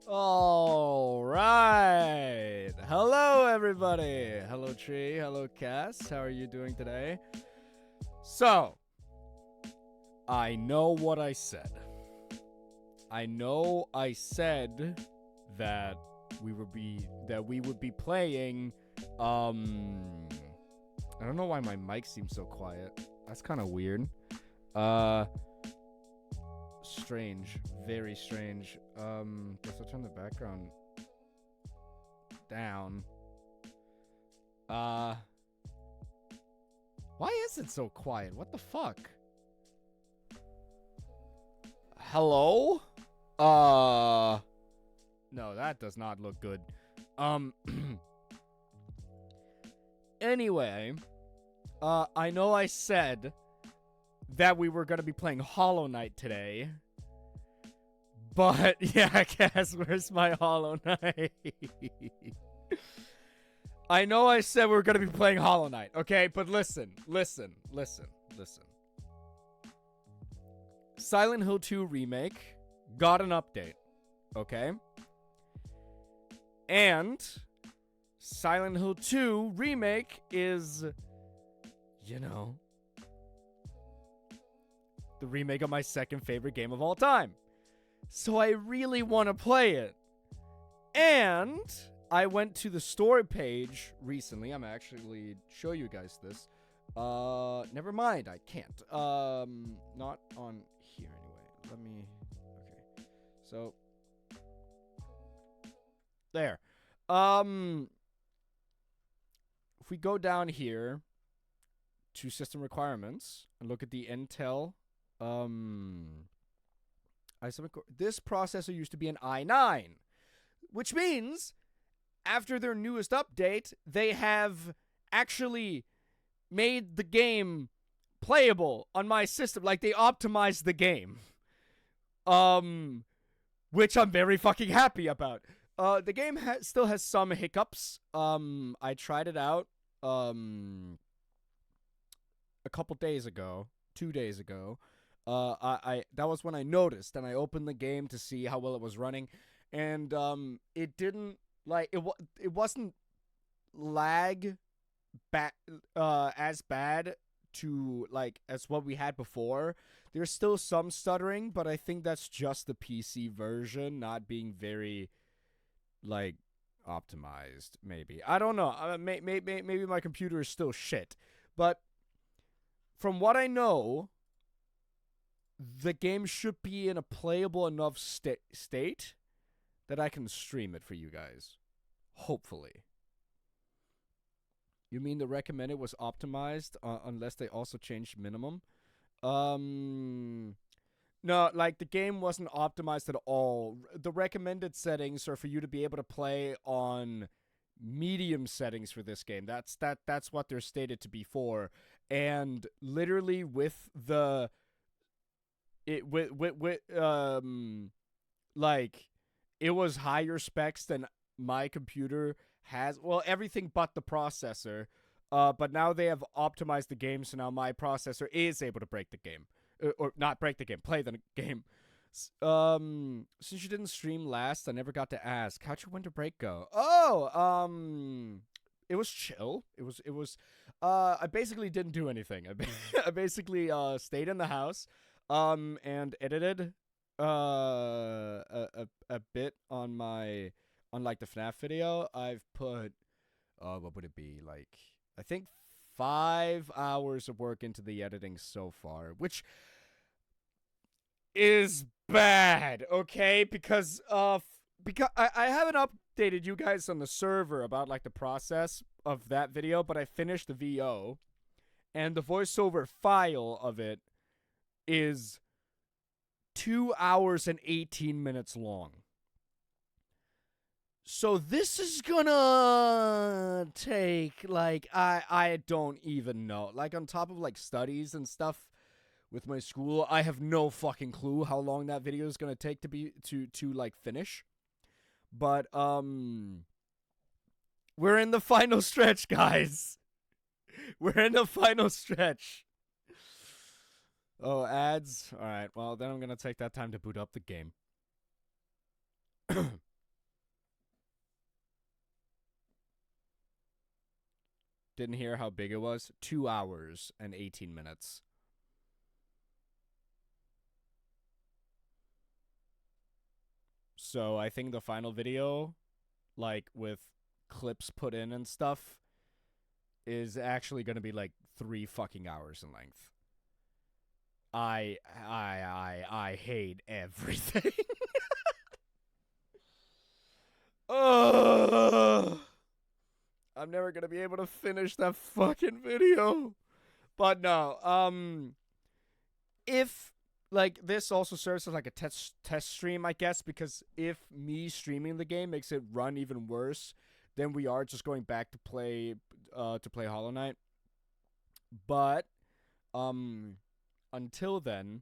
All right. Hello, everybody. Hello, Tree. Hello, Cass. How are you doing today? So, I know what I said. I know I said that we would be playing. I don't know why my mic seems so quiet. That's kind of weird. Strange, very strange. Guess I'll turn the background down. Why is it so quiet? What the fuck? Hello? No, that does not look good. Anyway, I know I said that we were gonna be playing Hollow Knight today. But, yeah, I guess, where's my Hollow Knight? I know I said we were going to be playing Hollow Knight, okay? But listen. Silent Hill 2 Remake got an update, okay? And Silent Hill 2 Remake is, you know, the remake of my second favorite game of all time. So I really want to play it. And I went to the story page recently. I'm actually show you guys this. Never mind, I can't. Not on here anyway. Let me okay. So there. If we go down here to system requirements and look at the Intel this processor used to be an i9, which means after their newest update, they have actually made the game playable on my system. Like, they optimized the game. Which I'm very fucking happy about. The game still has some hiccups. I tried it out a couple days ago, 2 days ago. I that was when I noticed, and I opened the game to see how well it was running, and it didn't like it wasn't lag as bad to like as what we had before. There's still some stuttering, but I think that's just the PC version not being very like optimized. Maybe I don't know. Maybe my computer is still shit, but from what I know, the game should be in a playable enough state that I can stream it for you guys. Hopefully. You mean the recommended was optimized unless they also changed minimum? No, like the game wasn't optimized at all. The recommended settings are for you to be able to play on medium settings for this game. That's what they're stated to be for. And literally with the like it was higher specs than my computer has. Well, everything but the processor. But now they have optimized the game, so now my processor is able to break the game, or not break the game, play the game. Since you didn't stream last, I never got to ask, how'd your winter break go? Oh, it was chill. It was. I basically didn't do anything. I basically stayed in the house. And edited a bit on like the FNAF video. I've put what would it be, like I think 5 hours of work into the editing so far, which is bad, okay? Because I haven't updated you guys on the server about like the process of that video, but I finished the VO, and the voiceover file of it is 2 hours and 18 minutes long. So this is gonna take, like, I don't even know. Like, on top of, like, studies and stuff with my school, I have no fucking clue how long that video is gonna take to like, finish. But, we're in the final stretch, guys. We're in the final stretch. Oh, ads? Alright, well, then I'm gonna take that time to boot up the game. Didn't hear how big it was. 2 hours and 18 minutes. So I think the final video, like with clips put in and stuff, is actually going to be like 3 fucking hours in length. I hate everything. Ugh. I'm never gonna be able to finish that fucking video. But no, if like this also serves as like a test stream, I guess, because if me streaming the game makes it run even worse, then we are just going back to play Hollow Knight. But until then,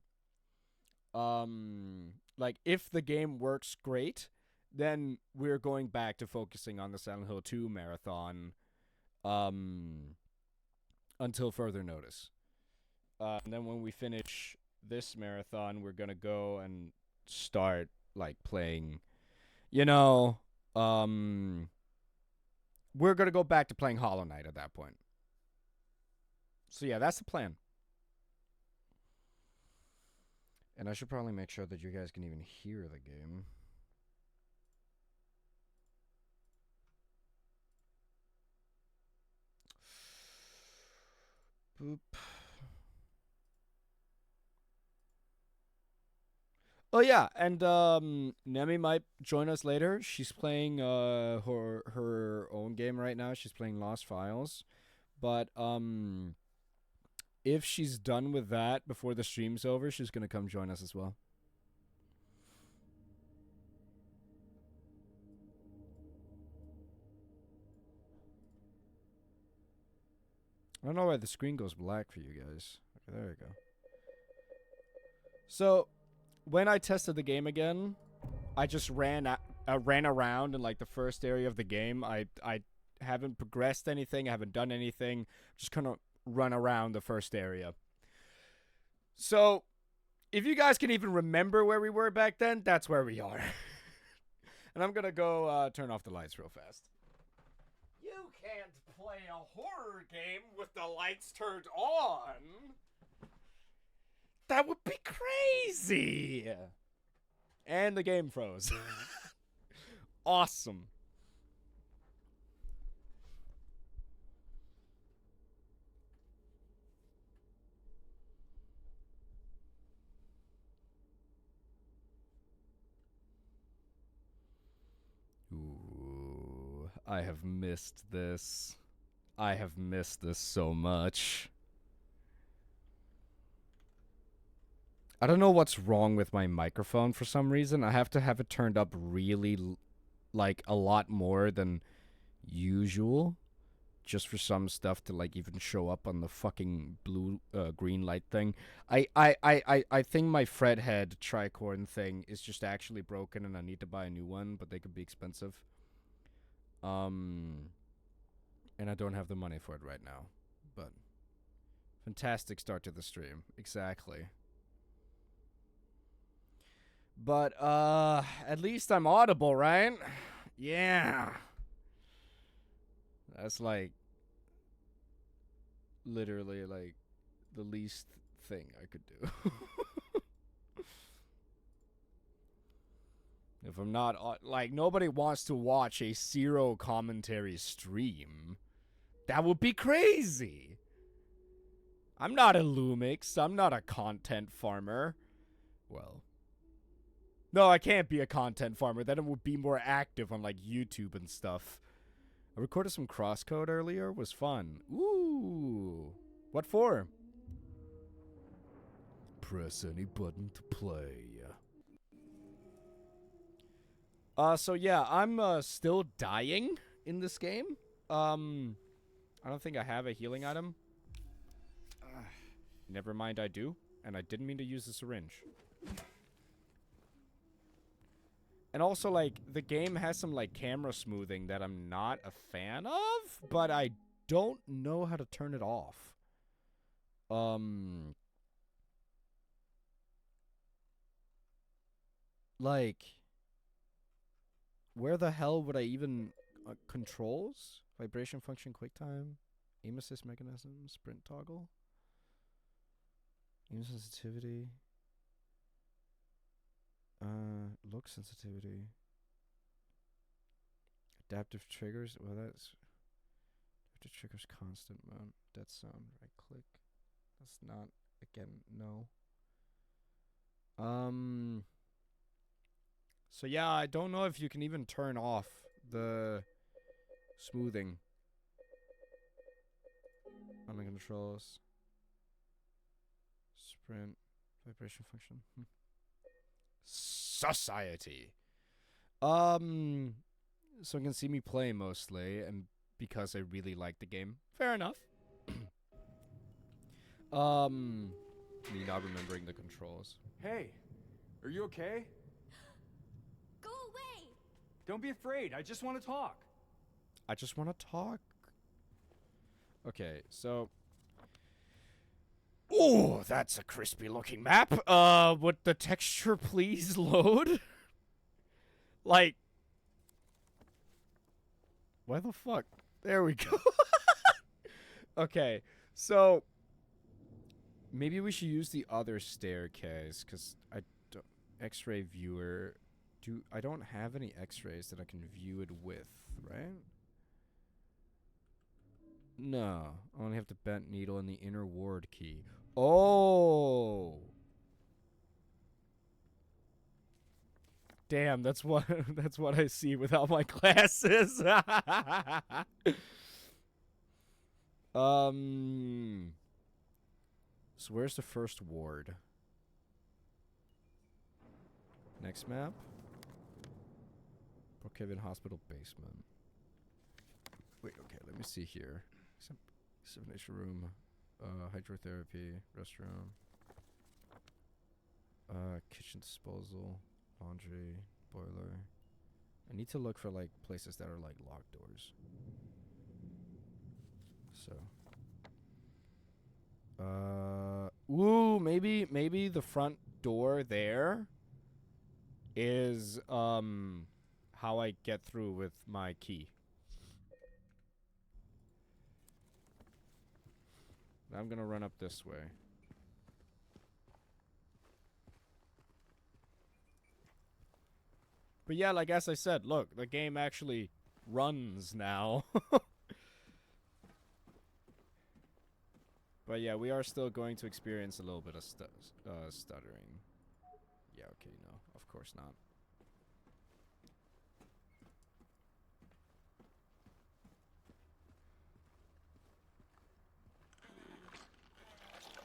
like if the game works great, then we're going back to focusing on the Silent Hill 2 marathon um until further notice. And then when we finish this marathon, we're gonna go and start like playing. You know, um, we're gonna go back to playing Hollow Knight at that point. So yeah, that's the plan. And I should probably make sure that you guys can even hear the game. Boop. Oh yeah, and Nemi might join us later. She's playing her own game right now. She's playing Lost Files. But if she's done with that before the stream's over, she's gonna come join us as well. I don't know why the screen goes black for you guys. Okay, there we go. So when I tested the game again, I just ran around in like the first area of the game. I haven't progressed anything. I haven't done anything. Just kind of run around the first area. So if you guys can even remember where we were back then, that's where we are. And I'm gonna go turn off the lights real fast. You can't play a horror game with the lights turned on. That would be crazy. And the game froze. Awesome. Ooh, I have missed this. I have missed this so much. I don't know what's wrong with my microphone for some reason. I have to have it turned up really, like, a lot more than usual. Just for some stuff to, like, even show up on the fucking green light thing. I think my Fredhead tricorn thing is just actually broken and I need to buy a new one, but they could be expensive. And I don't have the money for it right now. But fantastic start to the stream. Exactly. But at least I'm audible, right? Yeah. That's like literally like the least thing I could do. If I'm not like nobody wants to watch a zero commentary stream. That would be crazy. I'm not a Lumix. I'm not a content farmer. Well, no, I can't be a content farmer. Then it would be more active on like YouTube and stuff. I recorded some crosscode earlier. Was fun. Ooh. What for? Press any button to play. So yeah, I'm still dying in this game. I don't think I have a healing item. Never mind, I do. And I didn't mean to use the syringe. And also, like, the game has some, like, camera smoothing that I'm not a fan of, but I don't know how to turn it off. Like, where the hell would I even... controls? Vibration function, QuickTime? Aim assist mechanism, sprint toggle, aim sensitivity, look sensitivity, adaptive triggers. Well, that's adaptive triggers constant mode. Dead sound. Right click. That's not again. No. So yeah, I don't know if you can even turn off the smoothing on the controls. Sprint vibration function. Society. So you can see me play mostly, and because I really like the game. Fair enough. Me not remembering the controls. Hey, are you okay? Go away! Don't be afraid. I just want to talk. I just want to talk. Okay, so. Oh, that's a crispy looking map. Would the texture please load? Like. Why the fuck? There we go. Okay, so. Maybe we should use the other staircase, because I don't. X-ray viewer. I don't have any X-rays that I can view it with, right? No. I only have the bent needle and the inner ward key. Oh! Damn, that's what that's what I see without my glasses. So where's the first ward? Next map. Brookhaven Hospital basement. Wait, okay, let me see here. Examination room, hydrotherapy, restroom, kitchen disposal, laundry, boiler. I need to look for like places that are like locked doors. So. Ooh, maybe the front door there is how I get through with my key. I'm gonna run up this way. But yeah, like as I said, look, the game actually runs now. But yeah, we are still going to experience a little bit of stuttering. Yeah, okay, no, of course not.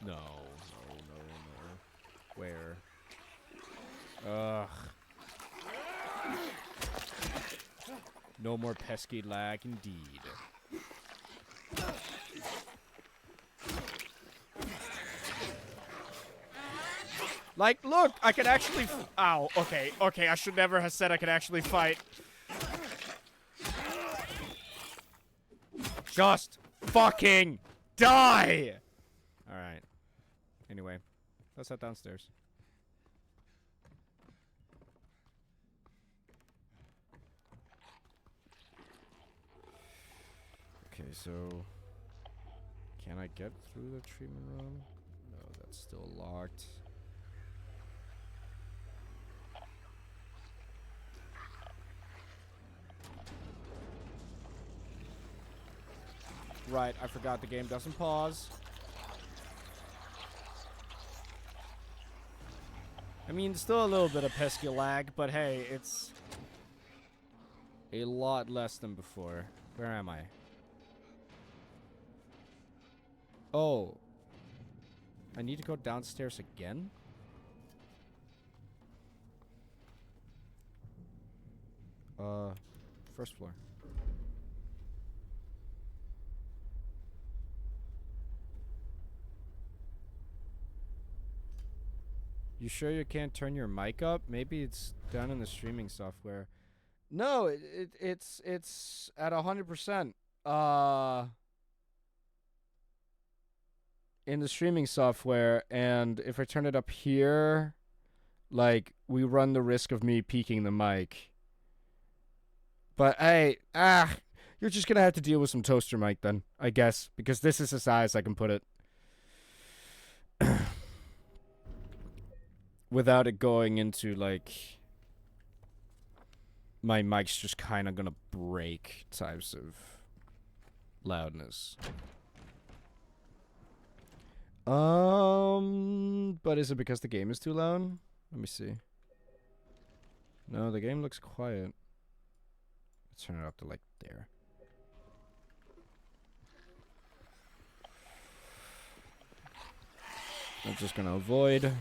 No. Where? Ugh. No more pesky lag, indeed. Like, look, I can actually ow, okay, I should never have said I could actually fight. Just fucking die! Alright. Anyway, let's head downstairs. Okay, so can I get through the treatment room? No, that's still locked. Right, I forgot the game doesn't pause. I mean, still a little bit of pesky lag, but hey, it's a lot less than before. Where am I? Oh. I need to go downstairs again? First floor. You sure you can't turn your mic up? Maybe it's done in the streaming software. No, it's at 100%. In the streaming software, and if I turn it up here, like, we run the risk of me peaking the mic. But hey, You're just gonna have to deal with some toaster mic then, I guess, because this is as high as I can put it. Without it going into, like, my mic's just kind of gonna break types of loudness. But is it because the game is too loud? Let me see. No, the game looks quiet. Let's turn it up to, like, there. I'm just gonna avoid.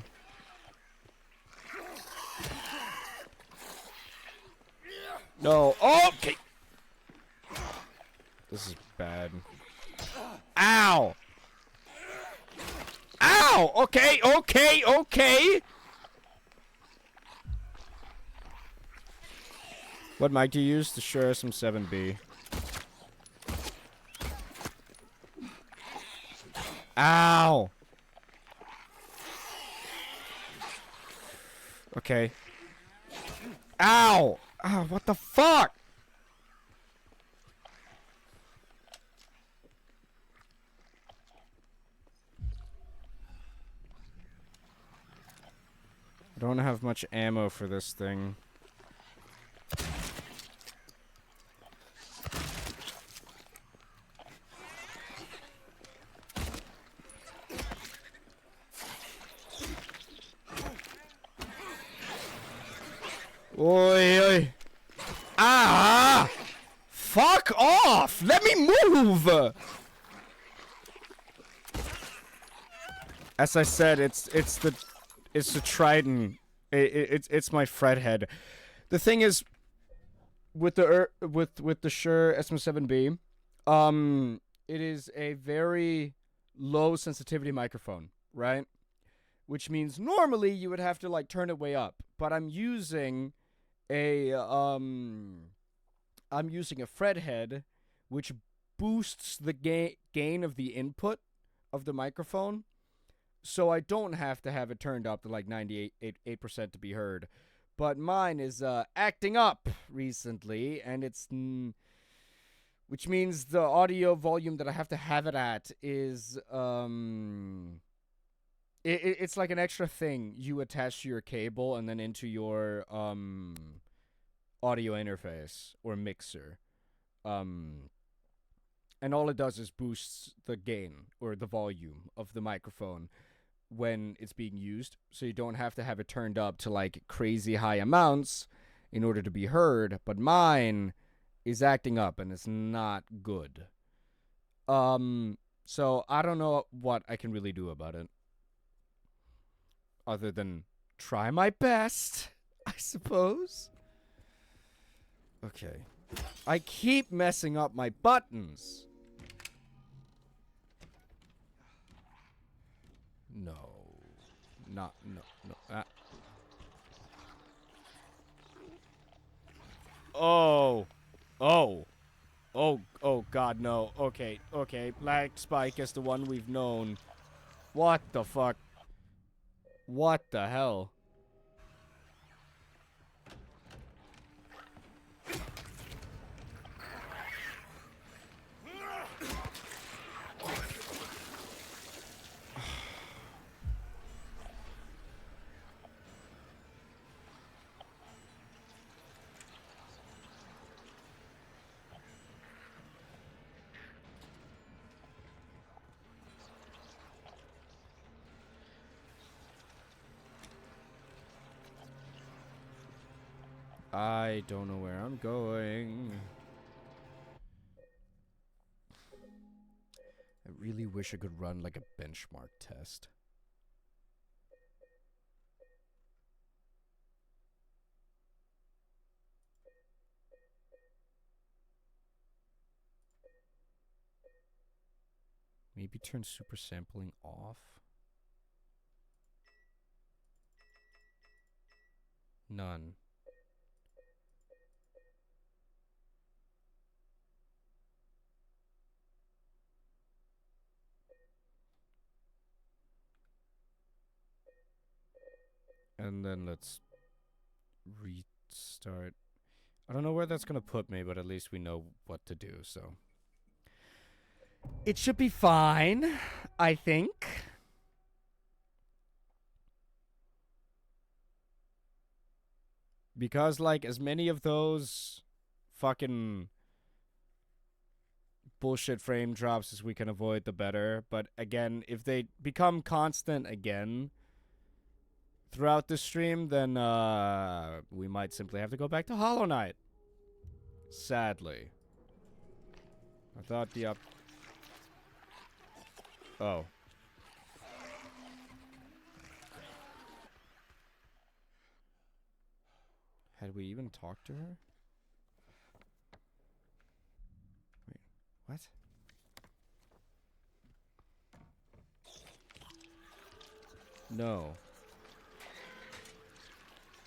No. Oh, okay. This is bad. Ow! Ow! Okay, okay, okay! What mic do you use? The Shure SM7B. Ow! Okay. Ow! Ow, what the fuck? I don't have much ammo for this thing. Oi, oi. Ah! Fuck off! Let me move! As I said, it's the Trident. It's my fret head. The thing is, with the Shure SM7B, it is a very low sensitivity microphone, right? Which means normally you would have to, like, turn it way up, but I'm using a fret head which boosts the gain of the input of the microphone, so I don't have to have it turned up to like 98% to be heard. But mine is acting up recently, and which means the audio volume that I have to have it at is it's like an extra thing you attach to your cable and then into your audio interface or mixer. And all it does is boosts the gain or the volume of the microphone when it's being used, so you don't have to have it turned up to like crazy high amounts in order to be heard. But mine is acting up and it's not good. So I don't know what I can really do about it other than try my best, I suppose. Okay. I keep messing up my buttons. No. No. Oh. Oh, God, no. Okay. Black Spike is the one we've known. What the fuck? What the hell? I don't know where I'm going. I really wish I could run like a benchmark test. Maybe turn super sampling off. None. And then let's restart. I don't know where that's gonna put me, but at least we know what to do, so. It should be fine, I think. Because, like, as many of those fucking bullshit frame drops as we can avoid, the better. But again, if they become constant again throughout the stream, then we might simply have to go back to Hollow Knight. Sadly. I thought the Oh. Had we even talked to her? Wait, what? No.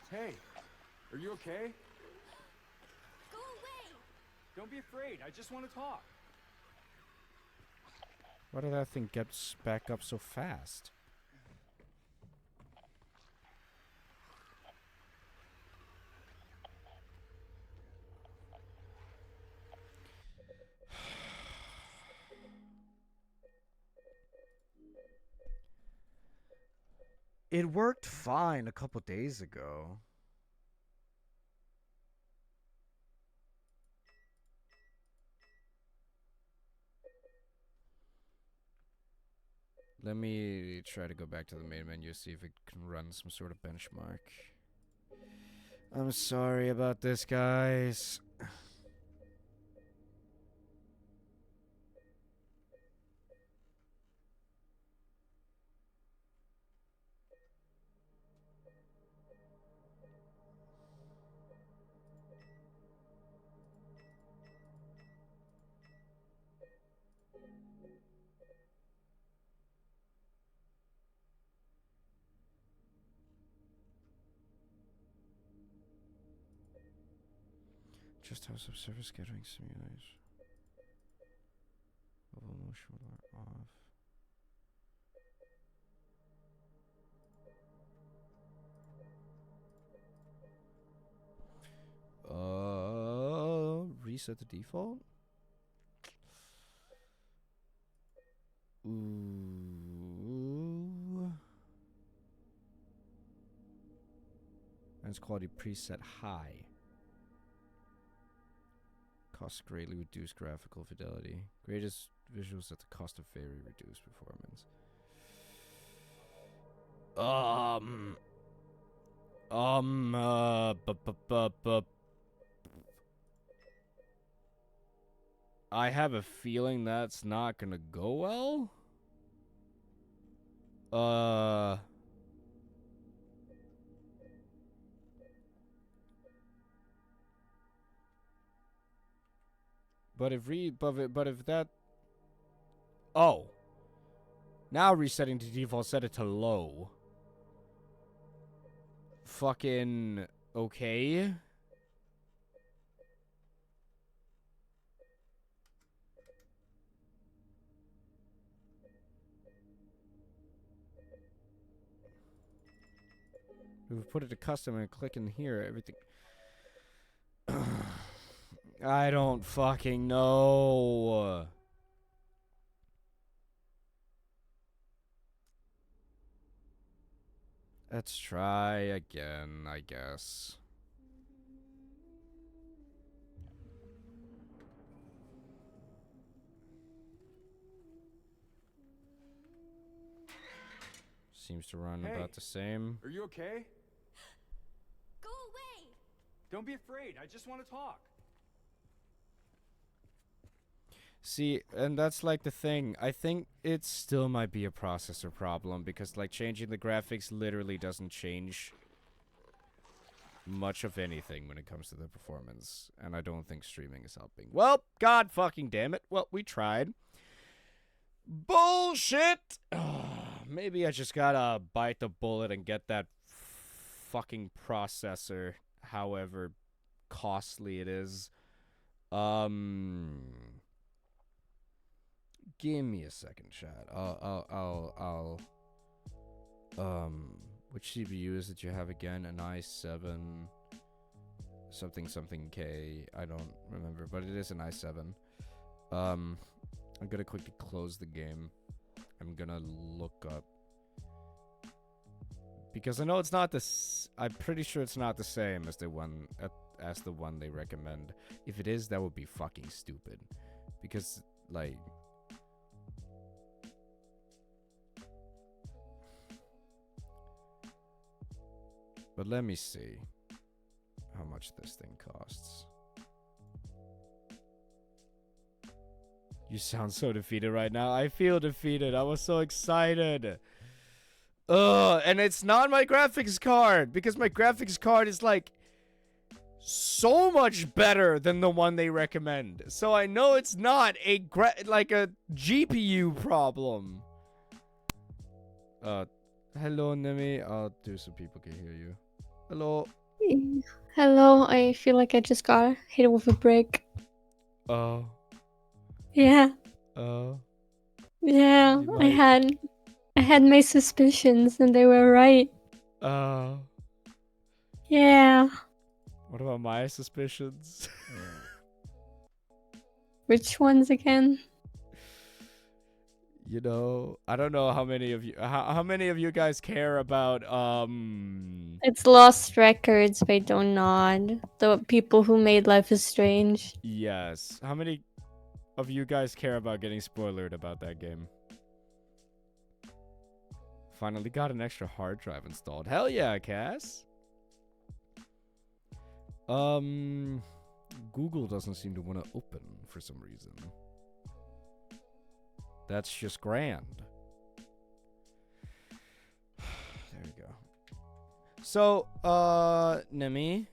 Hey, are you okay? Go away! Don't be afraid. I just want to talk. Why did that thing get back up so fast? It worked fine a couple days ago. Let me try to go back to the main menu, see if it can run some sort of benchmark. I'm sorry about this, guys. Just have some service scheduling simulation. Level motion are off. Reset the default? Ooh. Lens quality preset high. Cost greatly reduced graphical fidelity. Greatest visuals at the cost of very reduced performance. I have a feeling that's not gonna go well. But if that, oh, now resetting to default, set it to low. Fucking okay. If we put it to custom and click in here, everything. I don't fucking know. Let's try again, I guess. Seems to run Hey, about the same. Are you okay? Go away! Don't be afraid. I just want to talk. See, and that's like the thing. I think it still might be a processor problem because like changing the graphics literally doesn't change much of anything when it comes to the performance. And I don't think streaming is helping. Well, god fucking damn it. Well, we tried. Bullshit! Maybe I just gotta bite the bullet and get that fucking processor, however costly it is. Give me a second, chat. Which CPU is it you have again? An i7 something something K. I don't remember, but it is an i7. I'm gonna quickly close the game. I'm gonna look up because I know it's not this. I'm pretty sure it's not the same as the one they recommend. If it is, that would be fucking stupid. Because like, but let me see how much this thing costs. You sound so defeated right now. I feel defeated. I was so excited. Ugh, and it's not my graphics card because my graphics card is like so much better than the one they recommend. So I know it's not a like a GPU problem. Hello Nemi. I'll do so people can hear you. Hello. Hello, I feel like I just got hit with a brick. Oh. Yeah. Oh. Yeah, You I might- had my suspicions and they were right. Oh. Yeah. What about my suspicions? Which ones again? You know, I don't know how many of you how many of you guys care about It's Lost Records by Don't Nod. The people who made Life is Strange. yes. How many of you guys care about getting spoilered about that game? Finally got an extra hard drive installed. Hell yeah, Cass. Google doesn't seem to want to open for some reason. That's just grand. There we go. So, Nemi,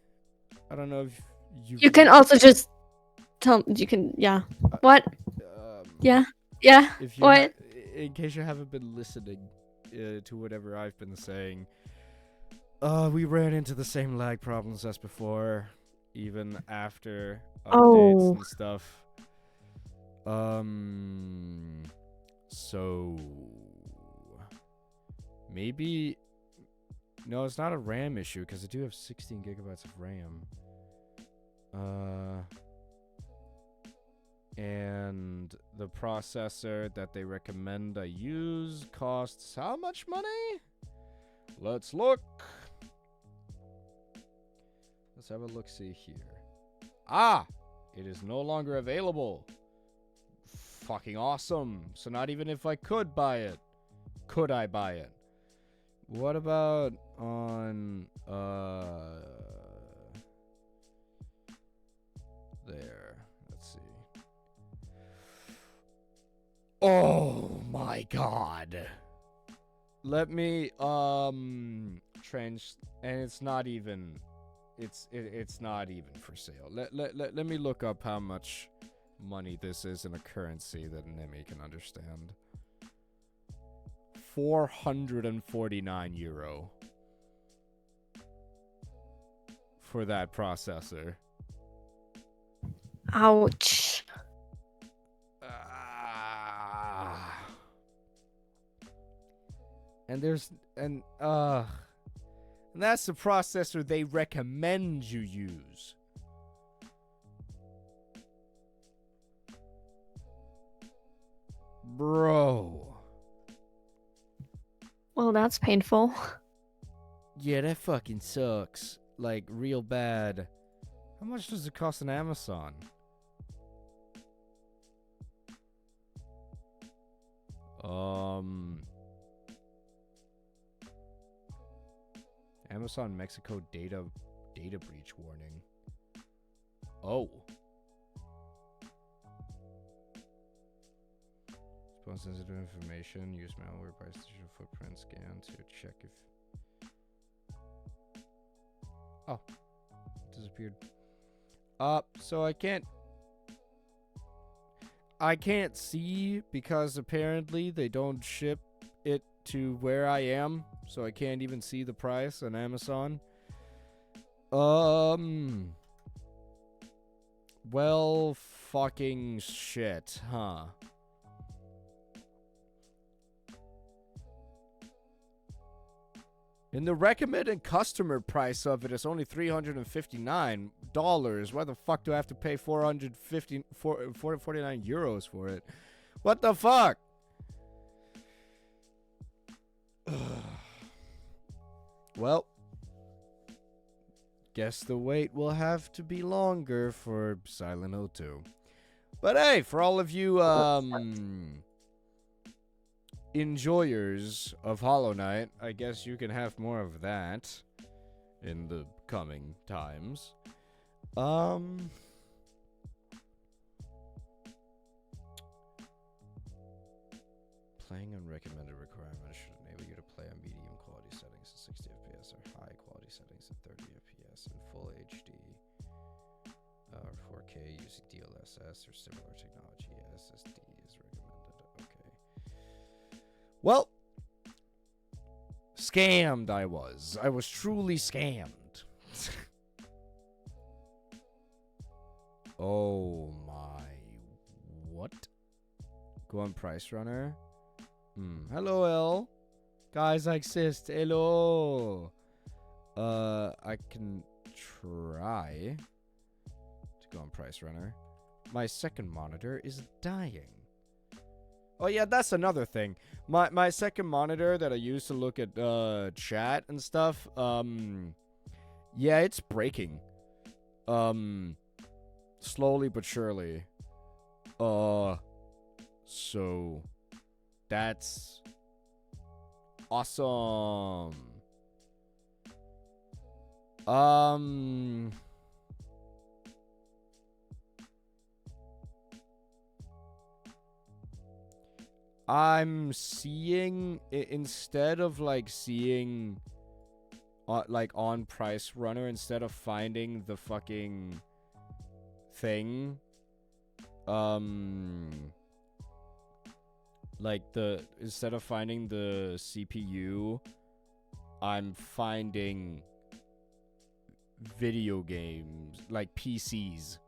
I don't know if You can also just tell. You can. Yeah. What? Yeah. Yeah. If you What? in case you haven't been listening to whatever I've been saying, we ran into the same lag problems as before, even after updates and stuff. So maybe no, it's not a RAM issue because I do have 16 gigabytes of RAM. And the processor that they recommend I use costs how much money? Let's look. Let's have a look-see here. Ah! It is no longer available. Fucking awesome. So not even if I could buy it, could I buy it? What about on, there. Let's see. Oh my god. Let me, and it's not even, it's not even for sale. Let me look up how much money this is in a currency that Nemi can understand. 449 euro for that processor. Ouch. And that's the processor they recommend you use. Bro. Well, that's painful. Yeah, that fucking sucks. Like, real bad. How much does it cost on Amazon? Amazon Mexico data breach warning. Oh. Expose sensitive information. Use malware by digital footprint scan to check if. Oh, disappeared. So I can't see because apparently they don't ship it to where I am, so I can't even see the price on Amazon. Well, fucking shit, huh? And the recommended customer price of it is only $359. Why the fuck do I have to pay 449 euros for it? What the fuck? Well, guess the wait will have to be longer for Silent Hill 2. But hey, for all of you enjoyers of Hollow Knight, I guess you can have more of that in the coming times. Playing unrecommended requirements should enable you to play on medium quality settings at 60 FPS or high quality settings at 30 FPS in full HD or 4K using DLSS or similar technology. SSD is recommended. Okay. Well, scammed I was. I was truly scammed. Oh my. What? Go on Price Runner. Hello, L. Guys, I exist. Hello. I can try to go on Price Runner. My second monitor is dying. Oh yeah, that's another thing. My second monitor that I use to look at chat and stuff, yeah, it's breaking. Slowly but surely. So that's awesome. I'm seeing instead of like seeing like on Price Runner, instead of finding the fucking thing, like instead of finding the CPU, I'm finding video games, like PCs.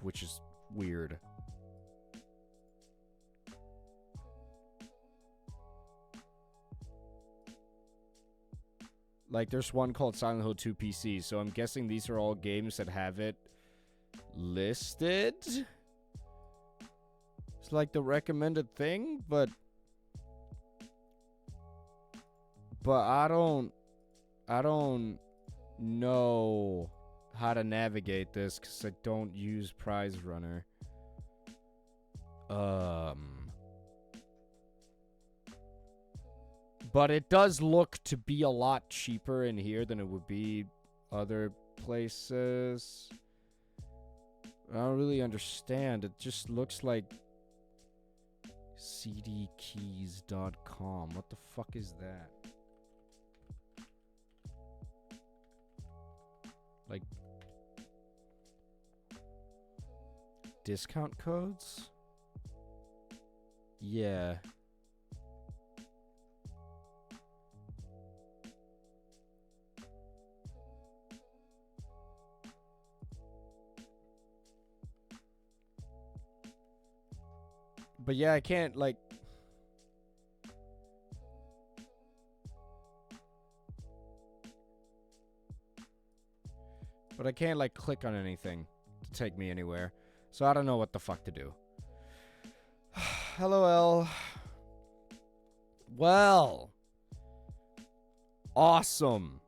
Which is weird. Like, there's one called Silent Hill 2 PC, so I'm guessing these are all games that have it listed. It's like the recommended thing, but I don't know how to navigate this because I don't use Prize Runner. But it does look to be a lot cheaper in here than it would be other places. I don't really understand. It just looks like cdkeys.com. What the fuck is that? Like discount codes? Yeah. But yeah, I can't like but I can't like click on anything to take me anywhere. So I don't know what the fuck to do. Hello, L. Well, awesome.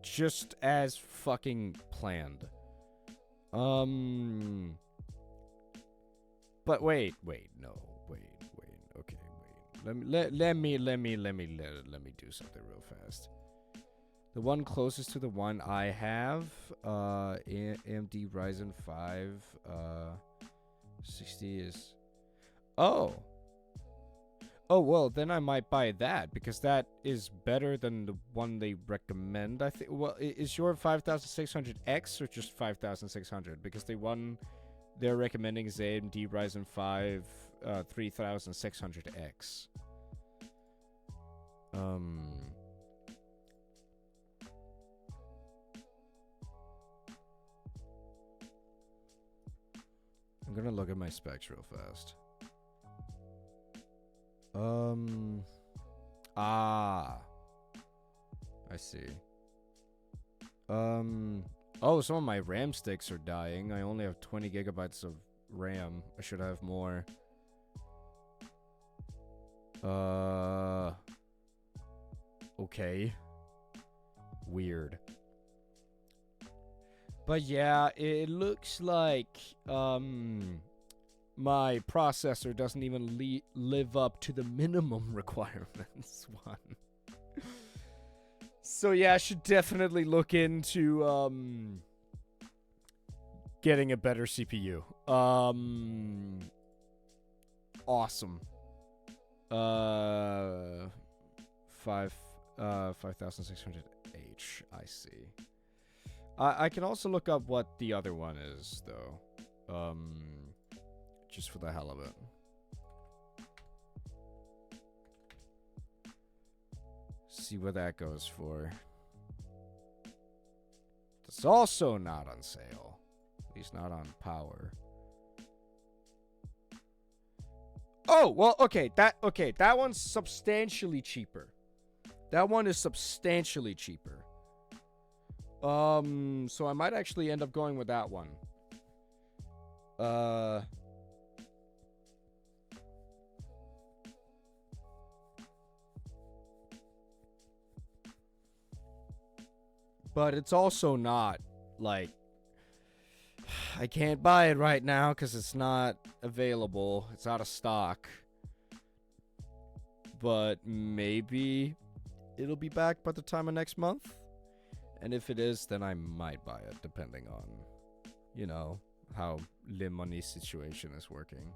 Just as fucking planned. But wait, no, wait. Okay, wait. Let me do something real fast. The one closest to the one I have, AMD Ryzen 5, 60 is... Oh, well, then I might buy that, because that is better than the one they recommend, I think. Well, is your 5600X or just 5600? Because the one they're recommending is AMD Ryzen 5, 3600X. I'm gonna look at my specs real fast. Ah. I see. Oh, some of my RAM sticks are dying. I only have 20 gigabytes of RAM. I should have more. Okay. Weird. But yeah, it looks like, my processor doesn't even live up to the minimum requirements one. So yeah, I should definitely look into, getting a better CPU. Awesome. 5600H, I see. I can also look up what the other one is, though. Just for the hell of it. See what that goes for. It's also not on sale. At least not on power. Oh, well, okay. That one's substantially cheaper. That one is substantially cheaper. So I might actually end up going with that one. But it's also not, like, I can't buy it right now because it's not available. It's out of stock. But maybe it'll be back by the time of next month. And if it is, then I might buy it, depending on, you know, how the money situation is working.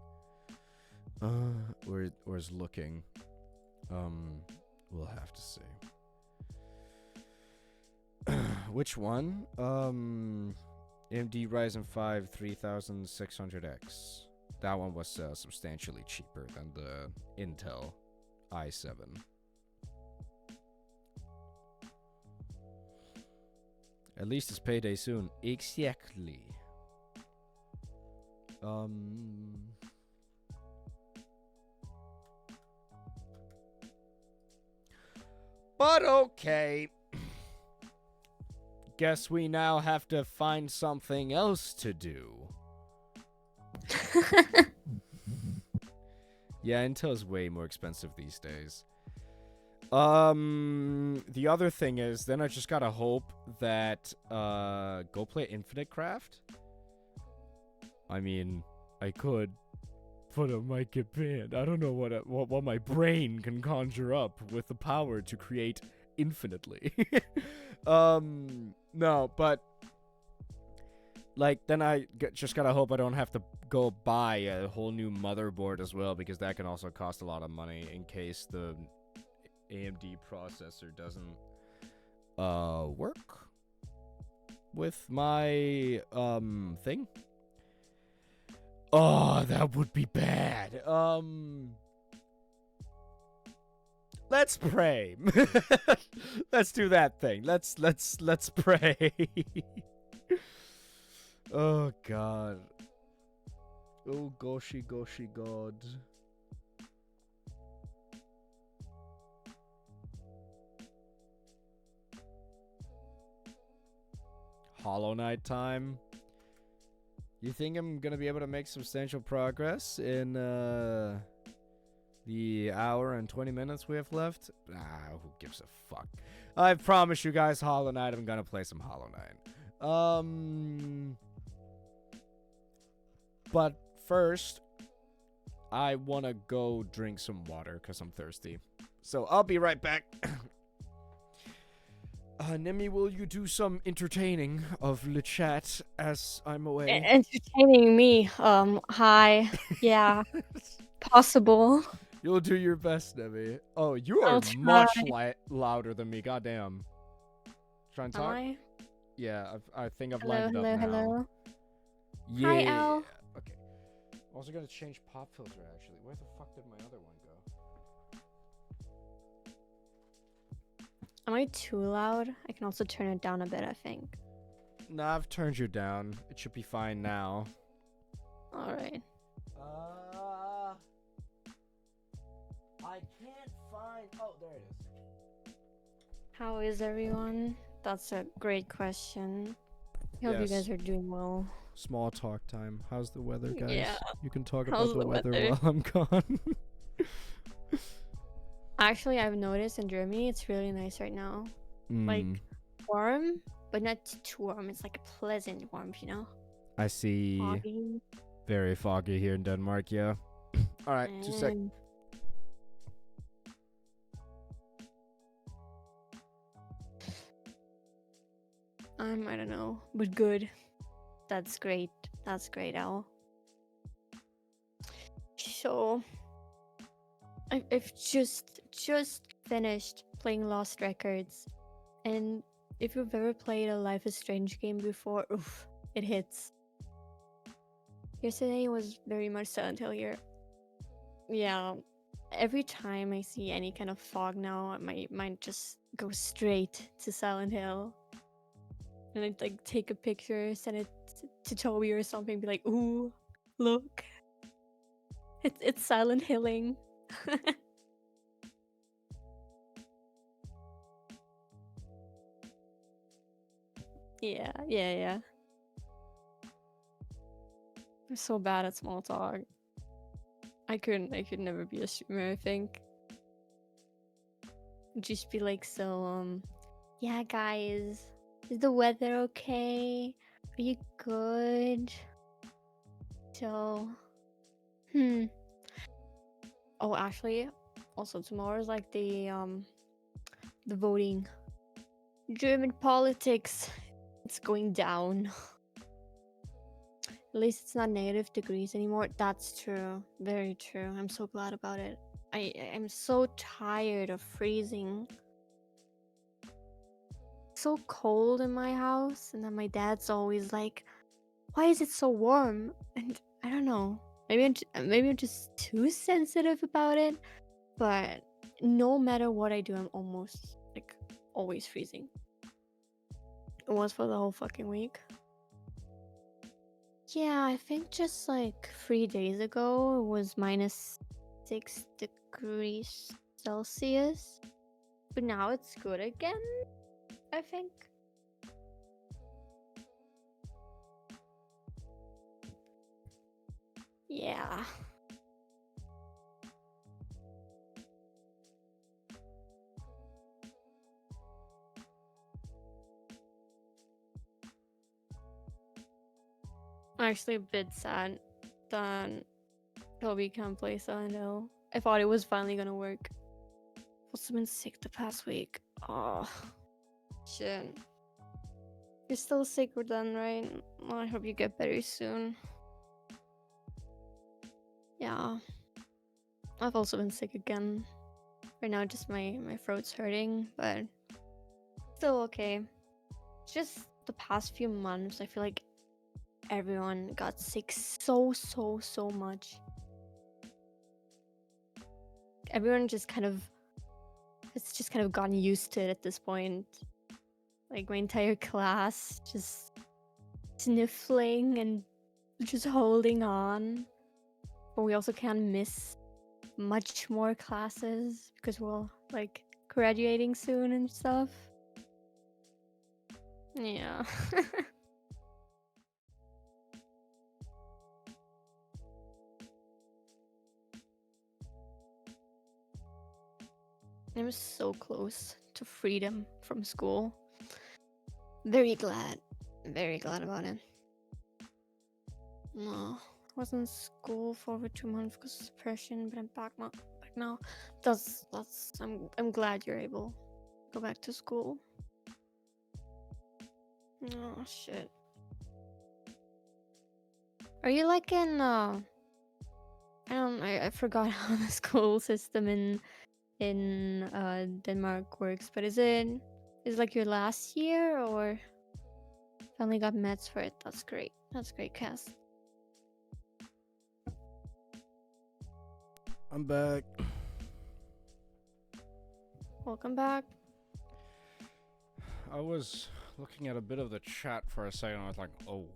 Or is looking. We'll have to see. Which one? AMD Ryzen 5 3600X. That one was substantially cheaper than the Intel i7. At least it's payday soon. Exactly. But okay. Guess we now have to find something else to do. Yeah, Intel's way more expensive these days. The other thing is, then I just gotta hope that, go play Infinite Craft. I mean, I could, but I might get banned. I don't know what my brain can conjure up with the power to create infinitely. No, but, like, then just gotta hope I don't have to go buy a whole new motherboard as well, because that can also cost a lot of money in case the AMD processor doesn't work with my thing. Oh, that would be bad. Let's pray. Let's do that thing. Let's pray. Oh god. Oh goshy god. Hollow Knight time. You think I'm gonna be able to make substantial progress in the hour and 20 minutes we have left? Who gives a fuck? I promise you guys, Hollow Knight, I'm gonna play some Hollow Knight. But first, I wanna go drink some water because I'm thirsty. So I'll be right back. Nemi, will you do some entertaining of the chat as I'm away? Entertaining me. Hi. Yeah. Possible. You'll do your best, Nemi. Oh, you are I'll try. much louder than me. Goddamn. Try and Am talk. I? Yeah, I think I've Hello, lined it hello, up now. hello. Yeah. Hi, Al. Okay. I'm also gonna change pop filter. Actually, where the fuck did my other one go? Am I too loud? I can also turn it down a bit, I think. Nah, I've turned you down. It should be fine now. Alright. I There it is. How is everyone? That's a great question. I hope you Yes. guys are doing well. Small talk time. How's the weather, guys? Yeah. You can talk How's about the the weather weather? while I'm gone. Actually, I've noticed in Germany it's really nice right now. Like warm, but not too warm. It's like a pleasant warmth, you know? I see. Foggy. Very foggy here in Denmark, yeah. Alright, 2 sec. Mm. I don't know, but good. That's great. That's great, Al. So, I've just finished playing Lost Records, and if you've ever played a Life is Strange game before, oof, it hits. Yesterday was very much Silent Hill here. Yeah, every time I see any kind of fog now, my mind just goes straight to Silent Hill. And I'd like take a picture, send it to Toby or something, be like, "Ooh, look, it's Silent Hilling." Yeah. I'm so bad at small talk. I could never be a streamer, I think. Just be like, so, yeah, guys, is the weather okay? Are you good? So, oh, actually, also tomorrow is like the voting. German politics, it's going down. At least it's not negative degrees anymore. That's true. Very true. I'm so glad about it. I'm so tired of freezing. So cold in my house, and then my dad's always like, "Why is it so warm?" And I don't know. Maybe I'm just too sensitive about it. But no matter what I do, I'm almost like always freezing. It was for the whole fucking week. Yeah, I think just like 3 days ago it was -6 degrees Celsius. But now it's good again, I think. Yeah. I'm actually a bit sad that Toby can't play Silent Hill. I thought it was finally gonna work. I've also been sick the past week. Oh, shit. You're still sick, then, right? Well, I hope you get better soon. Yeah. I've also been sick again. Right now, just my throat's hurting, but still okay. Just the past few months, I feel like everyone got sick so much. Everyone just kind of it's just kind of gotten used to it at this point. Like my entire class just sniffling and just holding on. But we also can't miss much more classes because we're all like graduating soon and stuff. Yeah. I'm so close to freedom from school. Very glad about it. No, I was in school for over 2 months because of depression, but I'm back now. That's I'm glad you're able to go back to school. Oh shit. Are you like in I forgot how the school system in Denmark works, but is like your last year or finally got meds for it? That's great. That's great, Cass. I'm back. Welcome back. I was looking at a bit of the chat for a second. I was like, oh.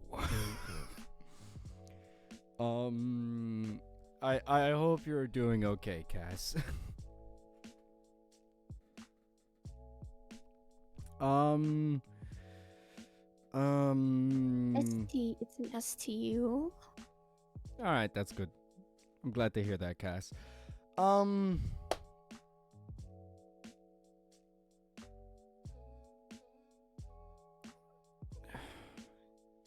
I hope you're doing okay, Cass. Um. It's an STU. All right, that's good. I'm glad to hear that, Cass. I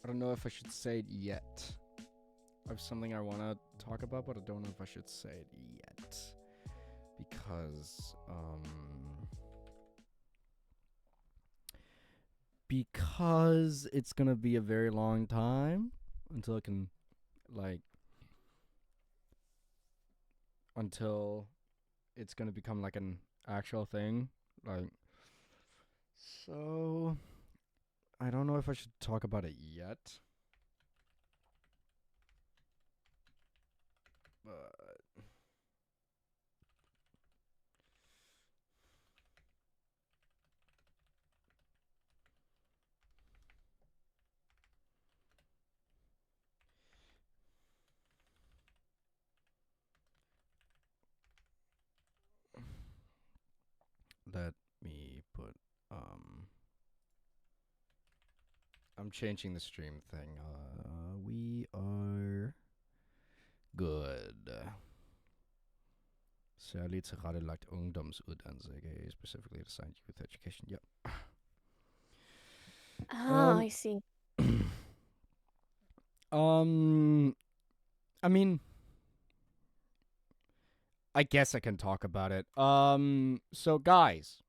don't know if I should say it yet. I have something I want to talk about, but I don't know if I should say it yet. Because it's going to be a very long time until I can, until it's going to become like an actual thing. So I don't know if I should talk about it yet. But let me put I'm changing the stream thing. We are good. Særlig tilrettelagt ungdomsuddannelse, aka specifically designed youth education. Yep. I see. I mean, I guess I can talk about it. So guys,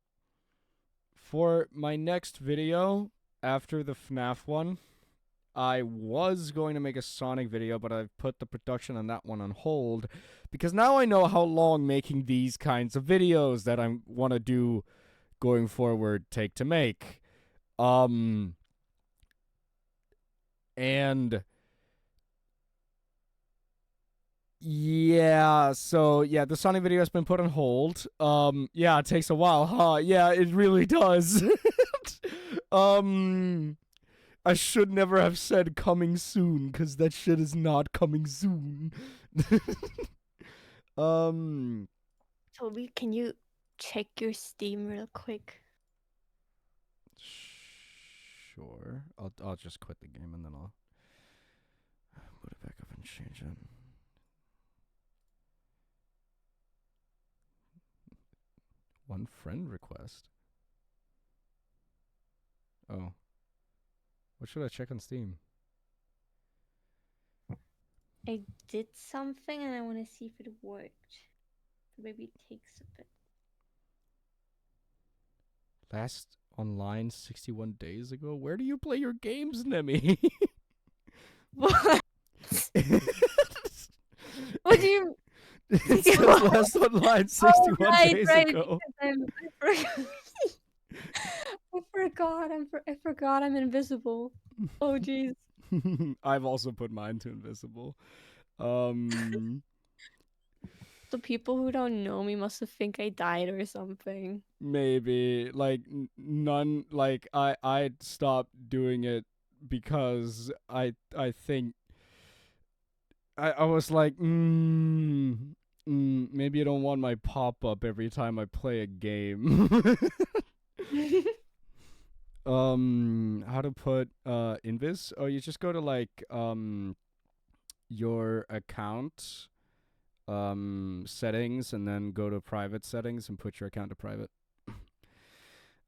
for my next video after the FNAF one, I was going to make a Sonic video, but I've put the production on that one on hold because now I know how long making these kinds of videos that I want to do going forward take to make. And yeah, so yeah, the Sonic video has been put on hold. Yeah, it takes a while, huh? Yeah, it really does. I should never have said coming soon, because that shit is not coming soon. Toby, can you check your Steam real quick? Sure. I'll just quit the game and then I'll put it back up and change it. One friend request. Oh. What should I check on Steam? I did something and I want to see if it worked. Maybe it takes a bit. Last online 61 days ago? Where do you play your games, Nemi? What? What do you... It says last online 61 days ago. I forgot I'm invisible. Oh jeez. I've also put mine to invisible. The people who don't know me must have think I died or something. Maybe like none. Like I stopped doing it because I think I was like maybe I don't want my pop up every time I play a game. How to put invis? Oh, you just go to like your account settings and then go to private settings and put your account to private.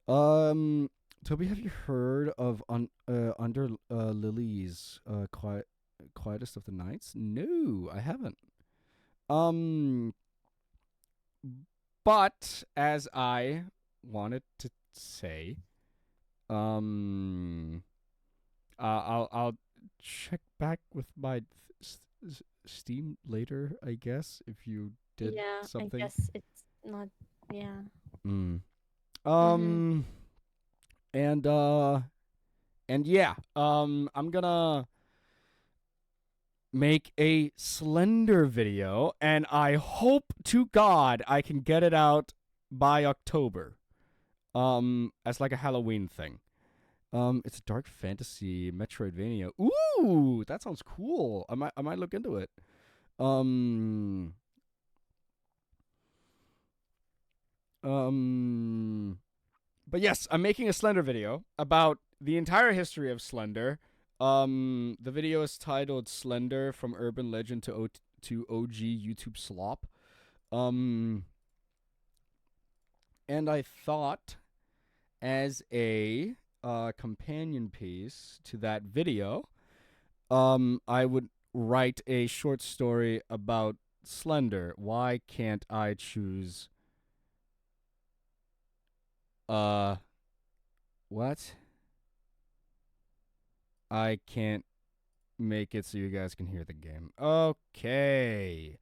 Toby, have you heard of Under Lily's Quietest of the Nights? No, I haven't. But as I wanted to say, I'll check back with my Steam later, I guess, if you did something. I guess it's not. Yeah. And yeah, I'm gonna make a Slender video, and I hope to God I can get it out by October, as like a Halloween thing. It's a dark fantasy Metroidvania. Ooh, that sounds cool. I might look into it. But yes, I'm making a Slender video about the entire history of Slender. The video is titled Slender from Urban Legend to OG YouTube Slop. And I thought, as a companion piece to that video, I would write a short story about Slender. Why can't I choose? What? I can't make it so you guys can hear the game. Okay.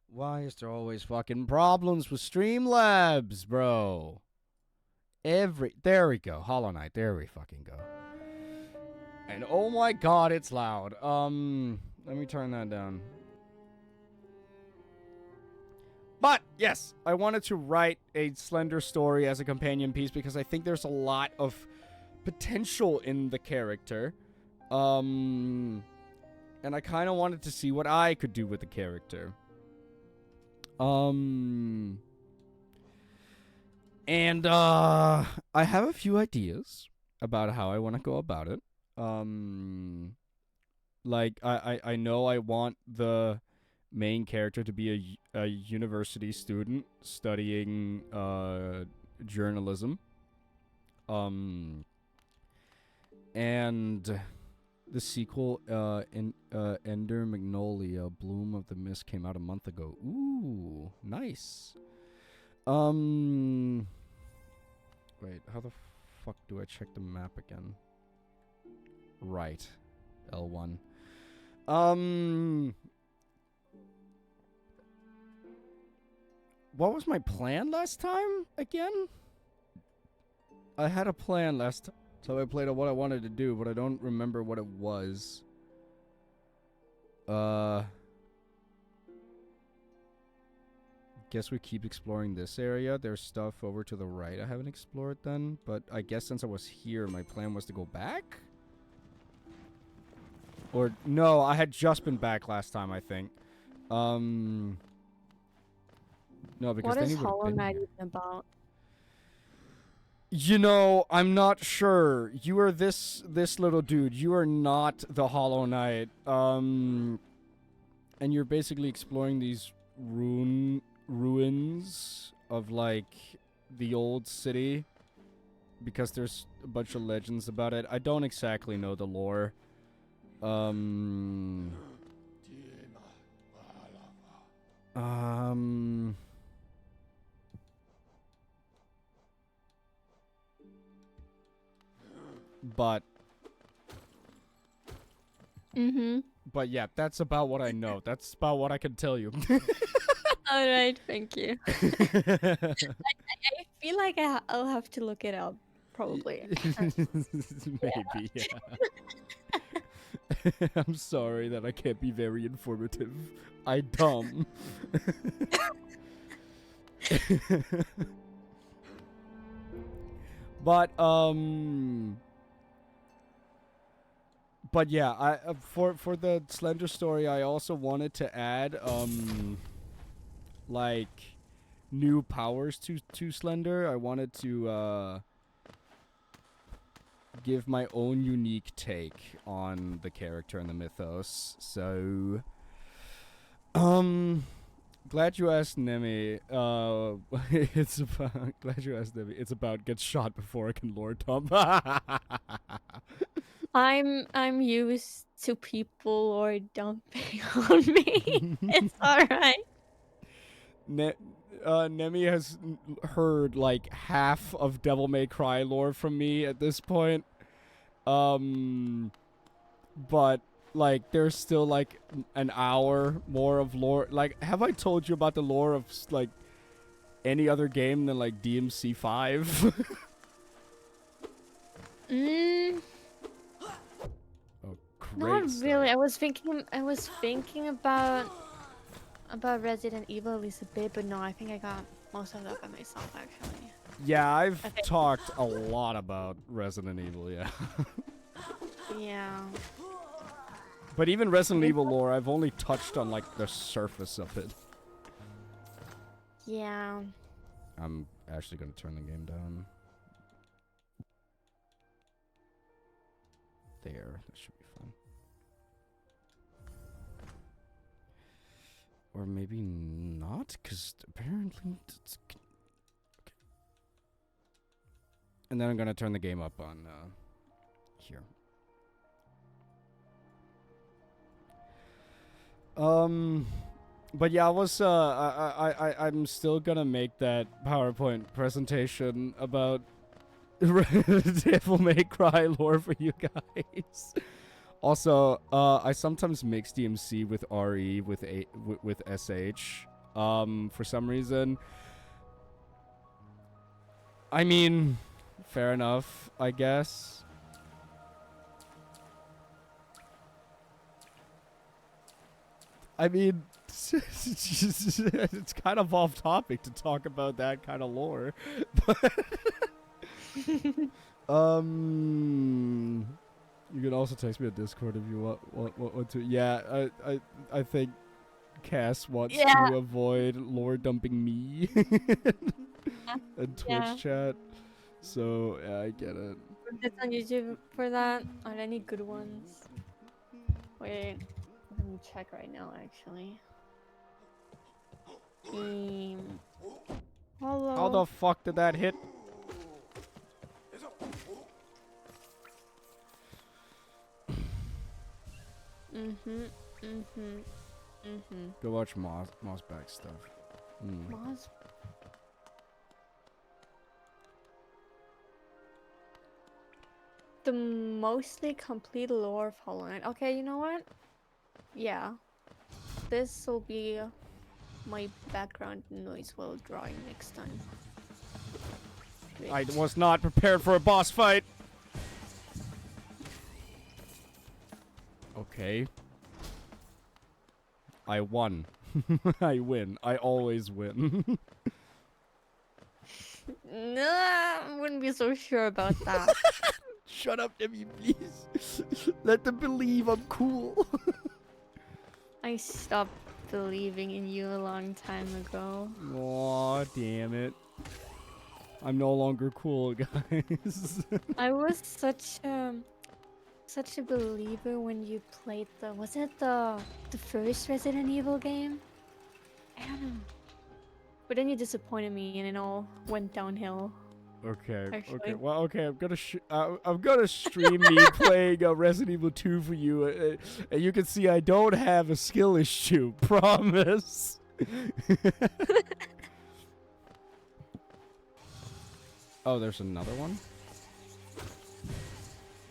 Why is there always fucking problems with Streamlabs, bro? There we go. Hollow Knight. There we fucking go. And oh my god, it's loud. Let me turn that down. But yes, I wanted to write a Slender story as a companion piece because I think there's a lot of potential in the character. And I kind of wanted to see what I could do with the character. And I have a few ideas about how I want to go about it. Like I know I want the main character to be a university student studying journalism. And the sequel, Ender Magnolia, Bloom of the Mist, came out a month ago. Ooh, nice. Wait, how the fuck do I check the map again? Right. L1. What was my plan last time again? I had a plan last time. So I played what I wanted to do, but I don't remember what it was. Guess we keep exploring this area. There's stuff over to the right I haven't explored then, but I guess since I was here, my plan was to go back? Or, no, I had just been back last time, I think. No, because What then is he would've Hollow been Knight here. even about? You know, I'm not sure. You are this little dude. You are not the Hollow Knight. And you're basically exploring these ruins of, like, the old city. Because there's a bunch of legends about it. I don't exactly know the lore. But But yeah, that's about what I know. That's about what I can tell you. All right, thank you. I feel like I'll have to look it up, probably. Maybe, yeah. I'm sorry that I can't be very informative. I dumb. But yeah, I for the Slender story, I also wanted to add like new powers to Slender. I wanted to give my own unique take on the character and the mythos. So glad you asked Nemi. It's about glad you asked Nemi. It's about get shot before I can lore dump. I'm used to people or dumping on me. It's alright. Nemi has heard like half of Devil May Cry lore from me at this point. But like there's still like an hour more of lore. Like, have I told you about the lore of like any other game than like DMC 5? Oh, great. Not stuff. really. I was thinking about Resident Evil at least a bit, but no, I think I got most of that by myself actually. Yeah, I've Okay. talked a lot about Resident Evil, yeah. Yeah. But even Resident Evil lore, I've only touched on like the surface of it. Yeah. I'm actually gonna turn the game down. There, that should be fun. Or maybe not, because apparently it's... Okay. And then I'm gonna turn the game up on here. But yeah, I was I'm still gonna make that PowerPoint presentation about Devil May Cry lore for you guys. Also, I sometimes mix DMC with RE with SH. For some reason. I mean, fair enough, I guess. I mean, it's kind of off topic to talk about that kind of lore, but you can also text me on Discord if you want to. Yeah, I think Cass wants Yeah. to avoid lore dumping me and Twitch chat. So yeah, I get it. It's on YouTube for that. Are there any good ones? Wait, let me check right now. Actually. Hello. How the fuck did that hit? Go watch Mossback stuff. Moss. The mostly complete lore of Hollow Knight. Okay, you know what? Yeah. This will be my background noise while drawing next time. Wait. I was not prepared for a boss fight. Okay. I won. I win. I always win. Nah, I wouldn't be so sure about that. Shut up, Debbie, please. Let them believe I'm cool. I stopped believing in you a long time ago. Aw, damn it. I'm no longer cool, guys. I was such a believer when you played was it the first Resident Evil game? I don't know. But then you disappointed me and it all went downhill. Okay. Actually. Okay. Well, okay. I'm gonna stream me playing Resident Evil 2 for you, and you can see I don't have a skill issue. Promise. Oh, there's another one.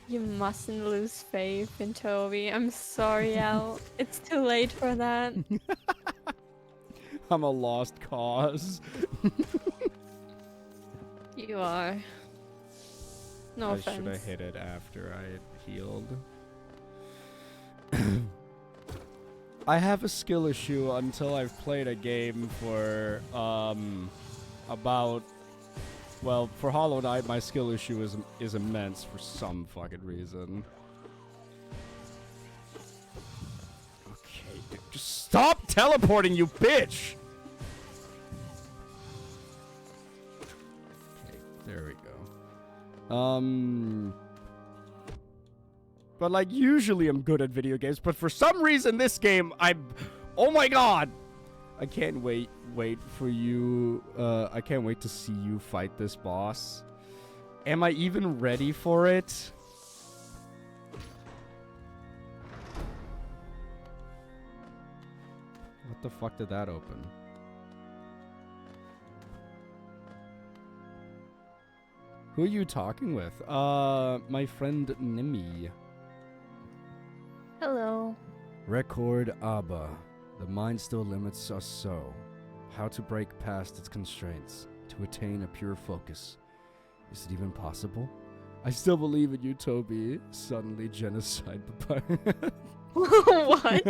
You mustn't lose faith in Toby. I'm sorry, Al. It's too late for that. I'm a lost cause. You are. No offense. I should have hit it after I healed. I have a skill issue until I've played a game for about, well, for Hollow Knight my skill issue is immense for some fucking reason. Okay, dude, just stop teleporting, you bitch! Okay, there we go. But like usually I'm good at video games, but for some reason this game oh my god! I can't wait for you. I can't wait to see you fight this boss. Am I even ready for it? What the fuck did that open? Who are you talking with? My friend Nimi. Hello. Record Abba. The mind still limits us so. How to break past its constraints, to attain a pure focus. Is it even possible? I still believe in you, Toby. Suddenly genocide. What?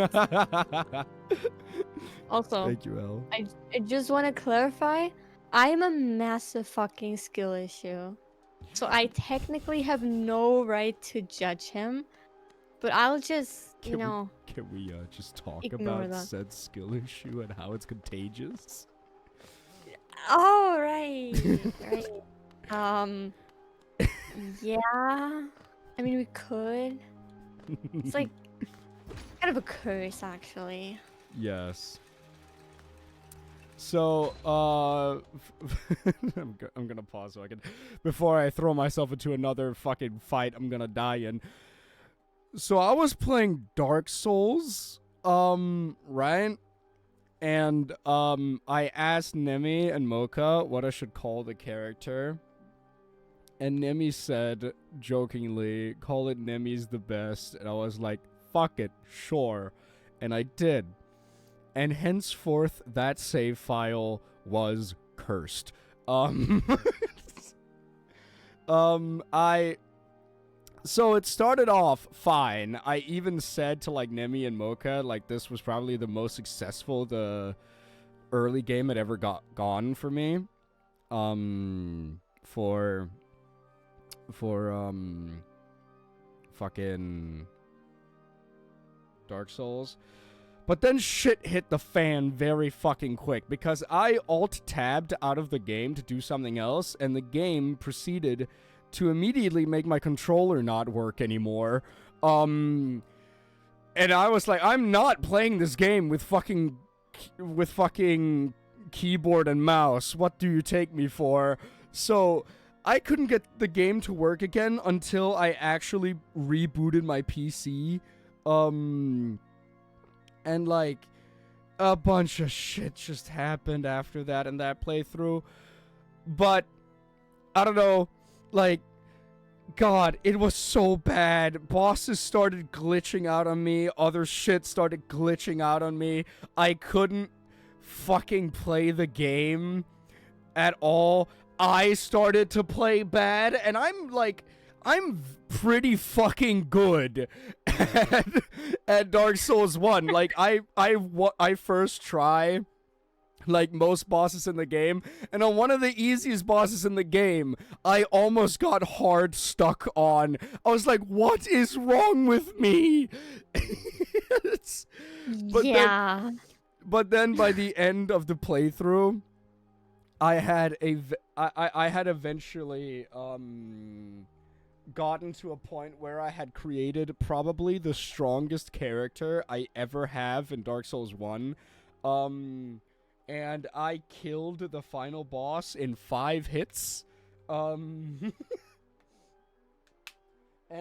Also, thank you, El. I just want to clarify. I'm a massive fucking skill issue. So I technically have no right to judge him. But I'll just, Can we just talk ignore about that. said skill issue and how it's contagious? Right. Yeah. I mean, we could. It's like kind of a curse, actually. Yes. So, I'm gonna pause so I can, before I throw myself into another fucking fight I'm gonna die in. So I was playing Dark Souls, right? And, I asked Nemi and Mocha what I should call the character. And Nemi said, jokingly, call it Nemi's the best. And I was like, fuck it, sure. And I did. And henceforth, that save file was cursed. So it started off fine. I even said to, like, Nemi and Mocha, like, this was probably the most successful the early game had ever gone for me. For fucking Dark Souls. But then shit hit the fan very fucking quick because I alt-tabbed out of the game to do something else, and the game proceeded to immediately make my controller not work anymore. And I was like, I'm not playing this game with fucking keyboard and mouse. What do you take me for? So I couldn't get the game to work again until I actually rebooted my PC. And, like, a bunch of shit just happened after that in that playthrough. But, I don't know, like, God, it was so bad. Bosses started glitching out on me. Other shit started glitching out on me. I couldn't fucking play the game at all. I started to play bad, and I'm pretty fucking good at Dark Souls 1. Like, I first try, like, most bosses in the game, and on one of the easiest bosses in the game, I almost got hard stuck on. I was like, what is wrong with me? But then by the end of the playthrough, I had eventually gotten to a point where I had created probably the strongest character I ever have in Dark Souls 1. And I killed the final boss in 5 hits. And,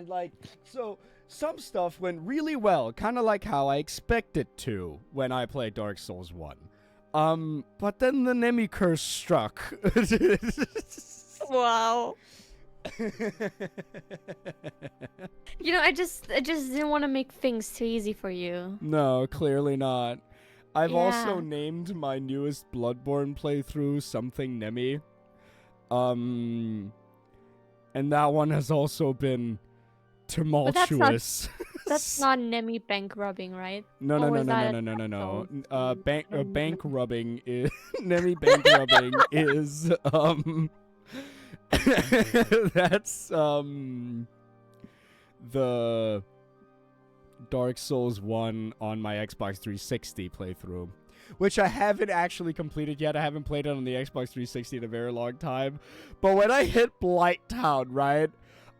like, so some stuff went really well, kind of like how I expected to when I played Dark Souls 1. But then the Nemi curse struck. Wow. You know, I just didn't want to make things too easy for you. No, clearly not. I've also Yeah. named my newest Bloodborne playthrough something Nemi. And that one has also been tumultuous. That's not Nemi bank rubbing, right? No. Or was that Bank rubbing is Nemi bank rubbing is that's the Dark Souls 1 on my Xbox 360 playthrough, which I haven't actually completed yet. I haven't played it on the Xbox 360 in a very long time. But when I hit Blighttown, right,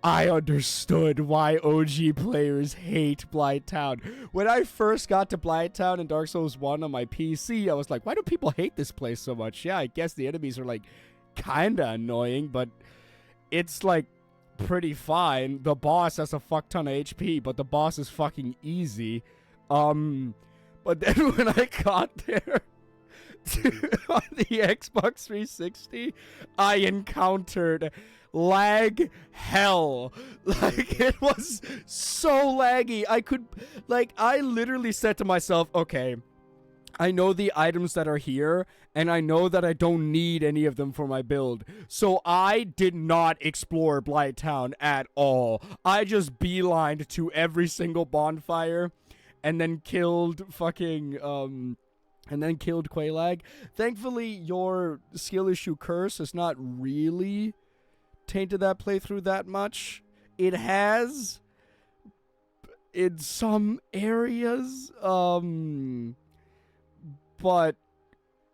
I understood why OG players hate Blighttown. When I first got to Blighttown in Dark Souls 1 on my PC, I was like, why do people hate this place so much? Yeah, I guess the enemies are, like, kinda annoying, but it's, like, pretty fine. The boss has a fuck ton of HP, but the boss is fucking easy. But then when I got there on the Xbox 360, I encountered lag hell. Like, it was so laggy. I literally said to myself, okay, I know the items that are here, and I know that I don't need any of them for my build. So I did not explore Blighttown at all. I just beelined to every single bonfire, and then killed fucking, Quaylag. Thankfully, your skill issue curse has not really tainted that playthrough that much. It has in some areas, but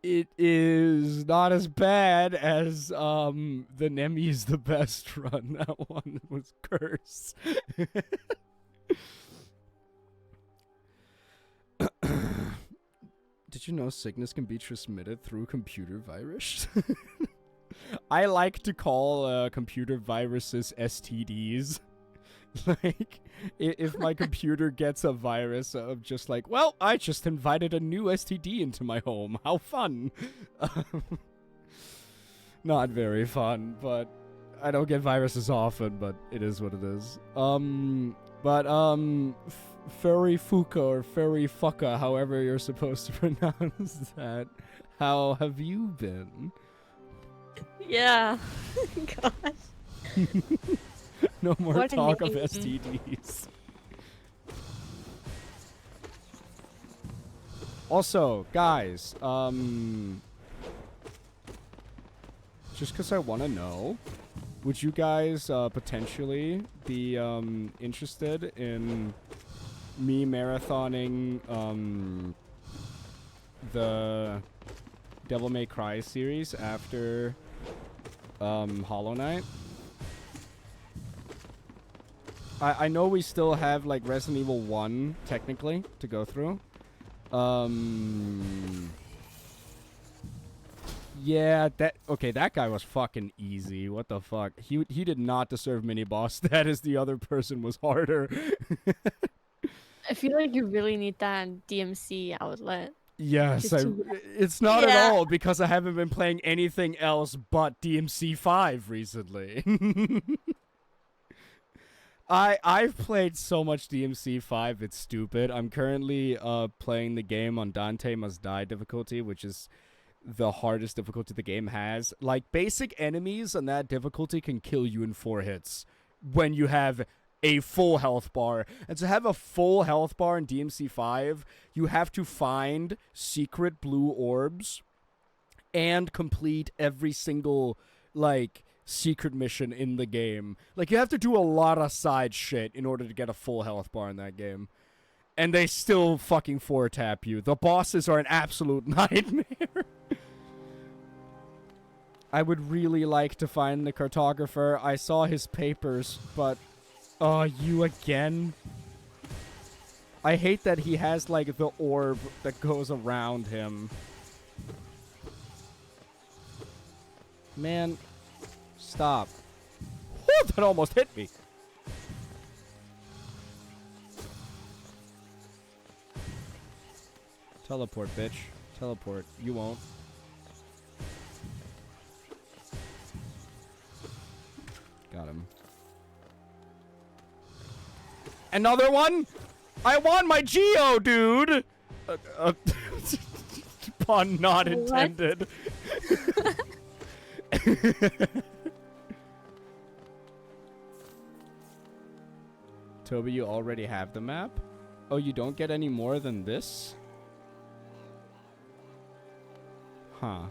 It is not as bad as the Nemi's the best run. That one was cursed. Did you know sickness can be transmitted through computer virus? I like to call computer viruses STDs. Like, if my computer gets a virus, I'm just like, well, I just invited a new STD into my home. How fun. Not very fun, but I don't get viruses often, but it is what it is. Furry Fuka or Furry Fucka, however you're supposed to pronounce that. How have you been? Yeah. Gosh. No more What a talk of name. STDs. Also, guys, just because I want to know, would you guys potentially be interested in me marathoning the Devil May Cry series after Hollow Knight? I know we still have like Resident Evil 1 technically to go through. Yeah, that guy was fucking easy. What the fuck? He did not deserve mini boss status. The other person was harder. I feel like you really need that DMC outlet. Yes, Just to- it's not at Yeah. all because I haven't been playing anything else but DMC 5 recently. I've played so much DMC 5, it's stupid. I'm currently playing the game on Dante Must Die difficulty, which is the hardest difficulty the game has. Like, basic enemies on that difficulty can kill you in 4 hits when you have a full health bar. And to have a full health bar in DMC 5, you have to find secret blue orbs and complete every single, like, secret mission in the game. Like, you have to do a lot of side shit in order to get a full health bar in that game. And they still fucking 4-tap you. The bosses are an absolute nightmare. I would really like to find the cartographer. I saw his papers, but... Oh, you again? I hate that he has, like, the orb that goes around him. Man, stop. Whew, that almost hit me. Teleport, bitch. Teleport. You won't. Got him. Another one? I want my Geo, dude! Pun not What? intended. Toby, you already have the map? Oh, you don't get any more than this? Huh.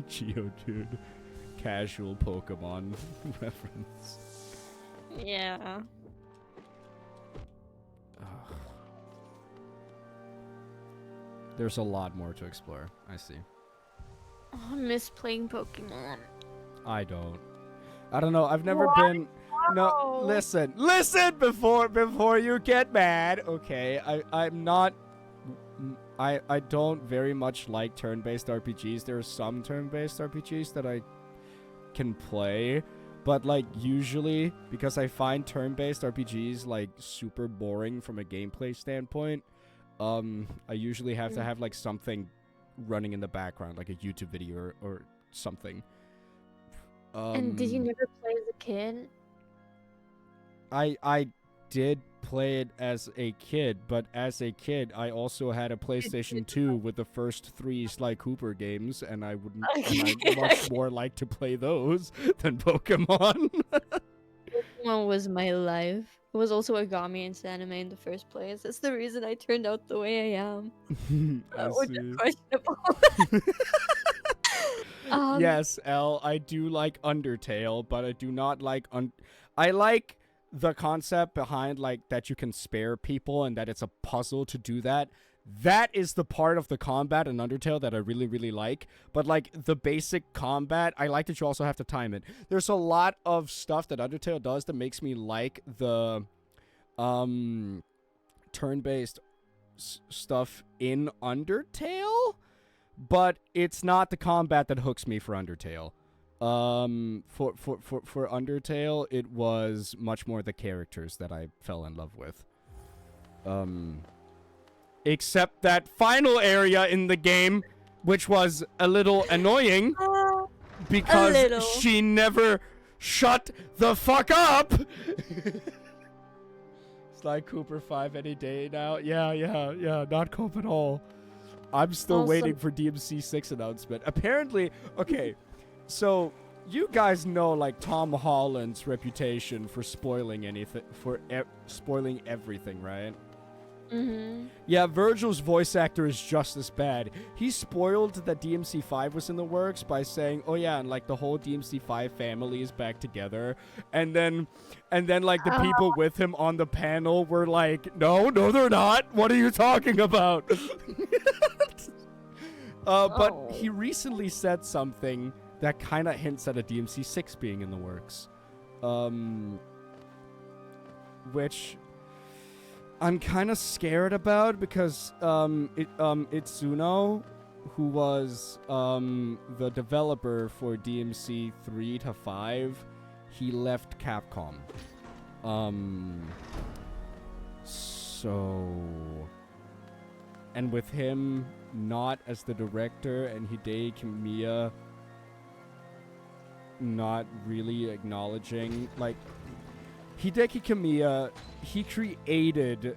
Geodude. Casual Pokemon reference. Yeah. Ugh. There's a lot more to explore. I see. Oh, I miss playing Pokemon. I don't. I don't know. I've never Why? been. No, listen before you get mad. Okay, I'm not. I don't very much like turn-based RPGs. There are some turn-based RPGs that I can play, but like usually because I find turn-based RPGs like super boring from a gameplay standpoint. I usually have to have like something running in the background, like a YouTube video or something. And did you never play as a kid? I did play it as a kid, but as a kid, I also had a PlayStation 2 with the first 3 Sly Cooper games, and I wouldn't. And I'd much more like to play those than Pokemon. Pokemon was my life. It was also a Gami into anime in the first place. That's the reason I turned out the way I am. I Which see. is questionable. Yes, L, I do like Undertale, but I do not like I like the concept behind like that you can spare people and that it's a puzzle to do that. that is the part of the combat in Undertale that I really, really like. But, like, the basic combat, I like that you also have to time it. There's a lot of stuff that Undertale does that makes me like the turn-based stuff in Undertale, but it's not the combat that hooks me for Undertale. For Undertale, it was much more the characters that I fell in love with. Except that final area in the game, which was a little annoying because she never shut the fuck up. Sly Cooper 5 any day now. Yeah, not cope at all. I'm still waiting for DMC 6 announcement. Apparently, okay, so you guys know, like, Tom Holland's reputation for spoiling anything, spoiling everything, right? Mm-hmm. Yeah, Virgil's voice actor is just as bad. He spoiled that DMC 5 was in the works by saying, "Oh yeah, and like the whole DMC 5 family is back together." And then like the people with him on the panel were like, "No, they're not. What are you talking about?" But he recently said something that kind of hints at a DMC 6 being in the works. Which I'm kind of scared about because Itsuno, who was the developer for DMC 3 to 5, he left Capcom. And with him not as the director and Hideki Kamiya not really acknowledging, like, Hideki Kamiya, he created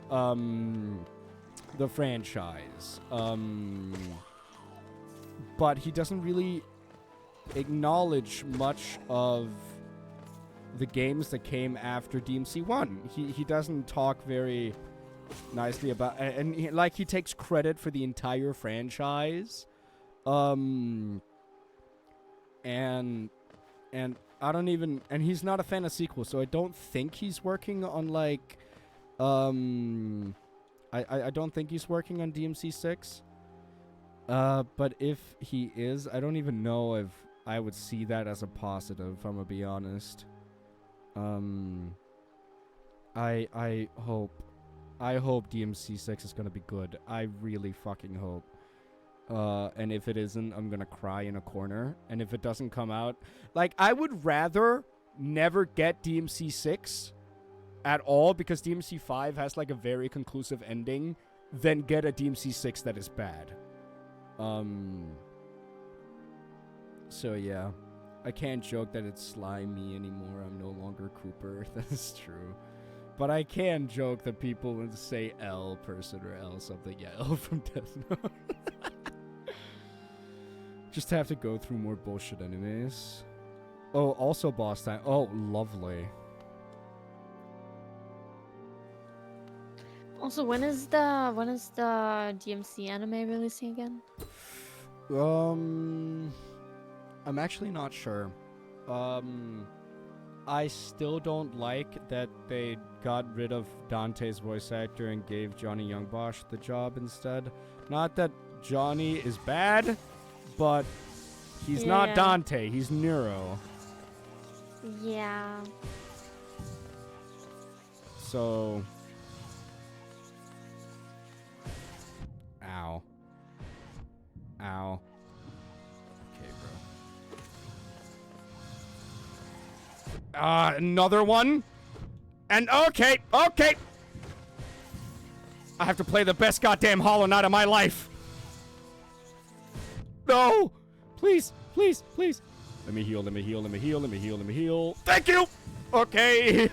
the franchise, but he doesn't really acknowledge much of the games that came after DMC 1. He doesn't talk very nicely about, and he takes credit for the entire franchise, and I don't even, and he's not a fan of sequels, so I don't think he's working on, like, I don't think he's working on DMC 6. But if he is, I don't even know if I would see that as a positive, if I'm gonna be honest. I hope DMC 6 is gonna be good. I really fucking hope. And if it isn't, I'm gonna cry in a corner. And if it doesn't come out, like, I would rather never get DMC 6 at all, because DMC 5 has, like, a very conclusive ending, than get a DMC 6 that is bad. So yeah, I can't joke that it's slimy anymore. I'm no longer Cooper. That is true. But I can joke that people would say L person or L something. Yeah, L from Death Note. Just have to go through more bullshit anyways. Oh, also boss time. Oh, lovely. Also, when is the DMC anime releasing again? I'm actually not sure. I still don't like that they got rid of Dante's voice actor and gave Johnny Youngbosch the job instead. Not that Johnny is bad, but he's not Dante, he's Nero. Yeah. So... Ow. Ow. Okay, bro. Another one? And okay. I have to play the best goddamn Hollow Knight of my life. No! Please. Let me heal. Thank you! Okay.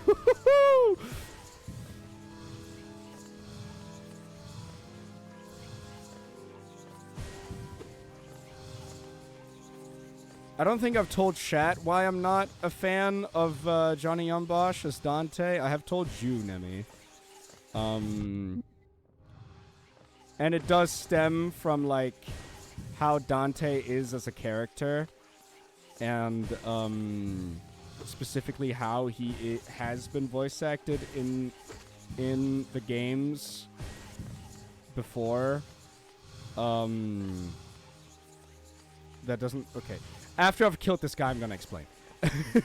I don't think I've told chat why I'm not a fan of Johnny Youngbosch as Dante. I have told you, Nemi. And it does stem from, like, how Dante is as a character. And specifically how he has been voice acted in the games. before. That doesn't... Okay. After I've killed this guy, I'm gonna explain. Okay.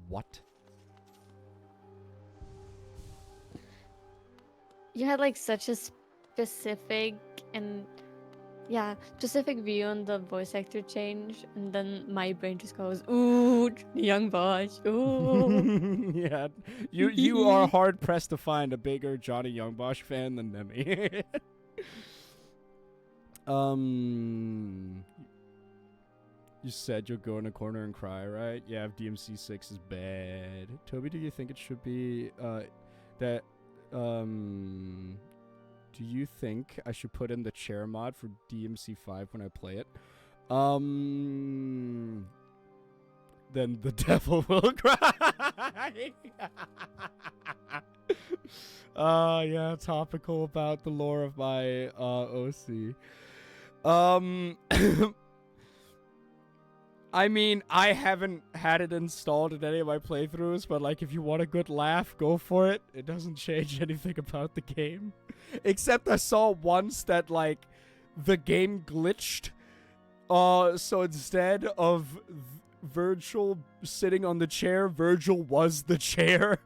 What? You had like such a specific and specific view on the voice actor change, and then my brain just goes, "Ooh, young Bosch, ooh." Yeah, you are hard pressed to find a bigger Johnny Youngbosh fan than Nemi. You said you'll go in a corner and cry, right? Yeah, if DMC 6 is bad. Toby, do you think it should be that do you think I should put in the chair mod for DMC 5 when I play it? Then the devil will cry. Yeah, topical about the lore of my OC. I mean, I haven't had it installed in any of my playthroughs, but like if you want a good laugh, go for it. It doesn't change anything about the game. Except I saw once that like the game glitched. So instead of Virgil sitting on the chair, Virgil was the chair.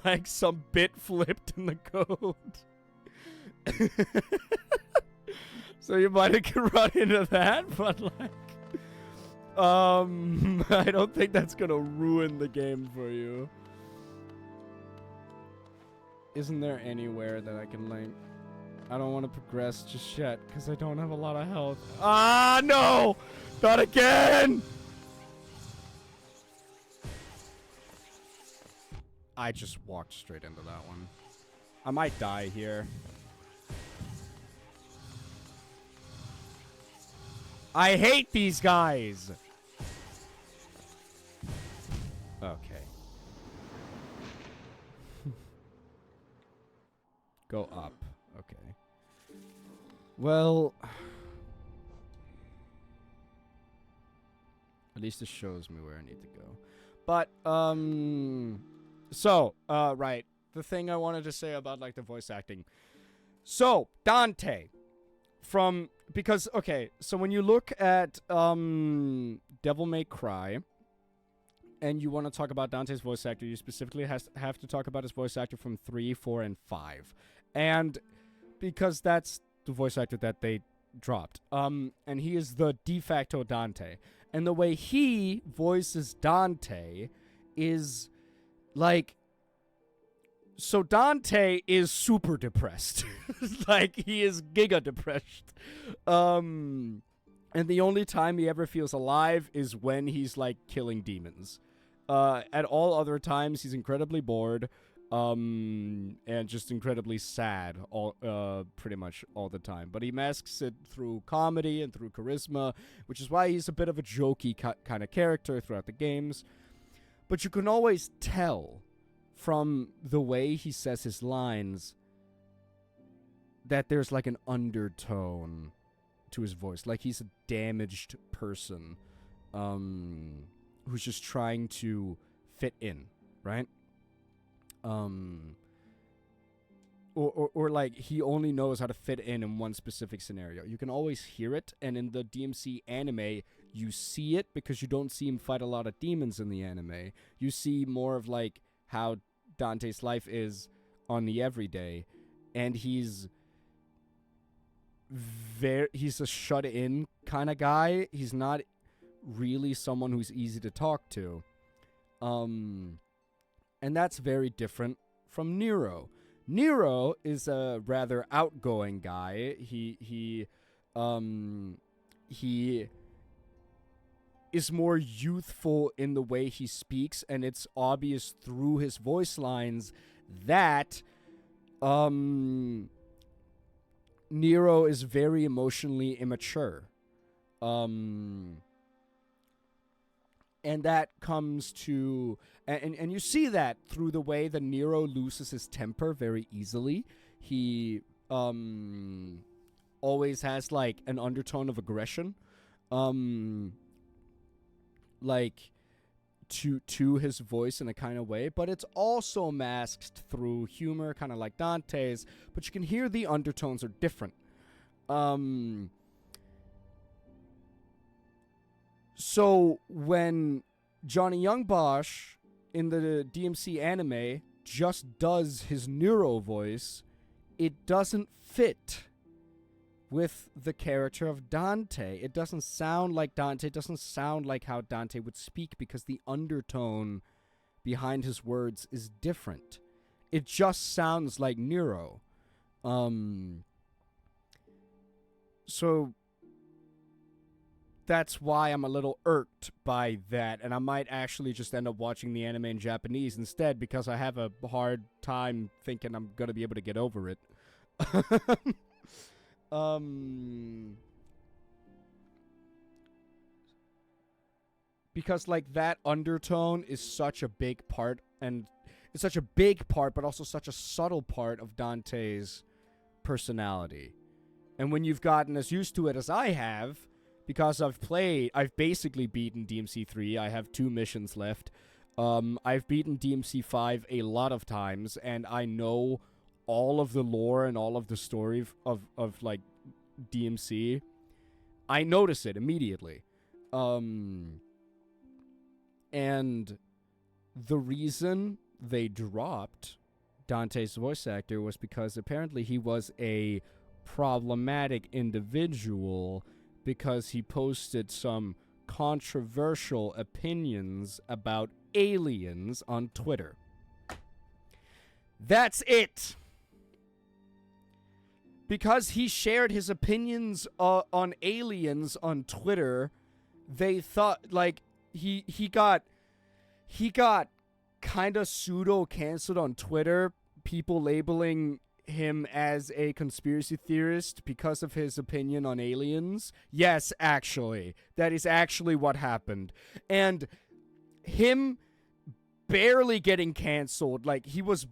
Like some bit flipped in the code. So you might have run into that, but like I don't think that's gonna ruin the game for you. Isn't there anywhere that I can link? I don't want to progress just yet because I don't have a lot of health. Ah, no! Not again! I just walked straight into that one. I might die here. I hate these guys! Okay. Go up. Okay. Well... At least it shows me where I need to go. But, so, right. The thing I wanted to say about, like, the voice acting. So, Dante. Because, okay, so when you look at, Devil May Cry, and you want to talk about Dante's voice actor, you specifically have to talk about his voice actor from 3, 4, and 5. And because that's the voice actor that they dropped. And he is the de facto Dante. And the way he voices Dante is like... So Dante is super depressed. Like, he is giga depressed. And the only time he ever feels alive is when he's, like, killing demons. At all other times, he's incredibly bored. And just incredibly sad pretty much all the time. But he masks it through comedy and through charisma, which is why he's a bit of a jokey kind of character throughout the games. But you can always tell from the way he says his lines that there's like an undertone to his voice. Like he's a damaged person who's just trying to fit in, right? Or like he only knows how to fit in one specific scenario. You can always hear it, and in the DMC anime, you see it because you don't see him fight a lot of demons in the anime. You see more of like how Dante's life is on the everyday, and he's a shut-in kind of guy. He's not really someone who's easy to talk to. And that's very different from Nero. Nero is a rather outgoing guy. He is more youthful in the way he speaks, and it's obvious through his voice lines that Nero is very emotionally immature. And that comes to... And you see that through the way that Nero loses his temper very easily. He always has, like, an undertone of aggression. Like, to his voice in a kind of way, but it's also masked through humor, kind of like Dante's, but you can hear the undertones are different. So when Johnny Young Bosch in the DMC anime just does his Neuro voice, it doesn't fit with the character of Dante. It doesn't sound like Dante. It doesn't sound like how Dante would speak because the undertone behind his words is different. It just sounds like Nero. So that's why I'm a little irked by that, and I might actually just end up watching the anime in Japanese instead because I have a hard time thinking I'm gonna be able to get over it. Because like that undertone is such a big part, and it's such a big part, but also such a subtle part of Dante's personality. And when you've gotten as used to it as I have, because I've basically beaten DMC 3. I have 2 missions left. I've beaten DMC 5 a lot of times, and I know all of the lore and all of the story of like DMC. I notice it immediately. And the reason they dropped Dante's voice actor was because apparently he was a problematic individual because he posted some controversial opinions about aliens on Twitter. That's it. Because he shared his opinions on aliens on Twitter, they thought like he got kind of pseudo canceled on Twitter. People labeling him as a conspiracy theorist because of his opinion on aliens. Yes, actually. That is actually what happened. And him barely getting canceled, like, he was,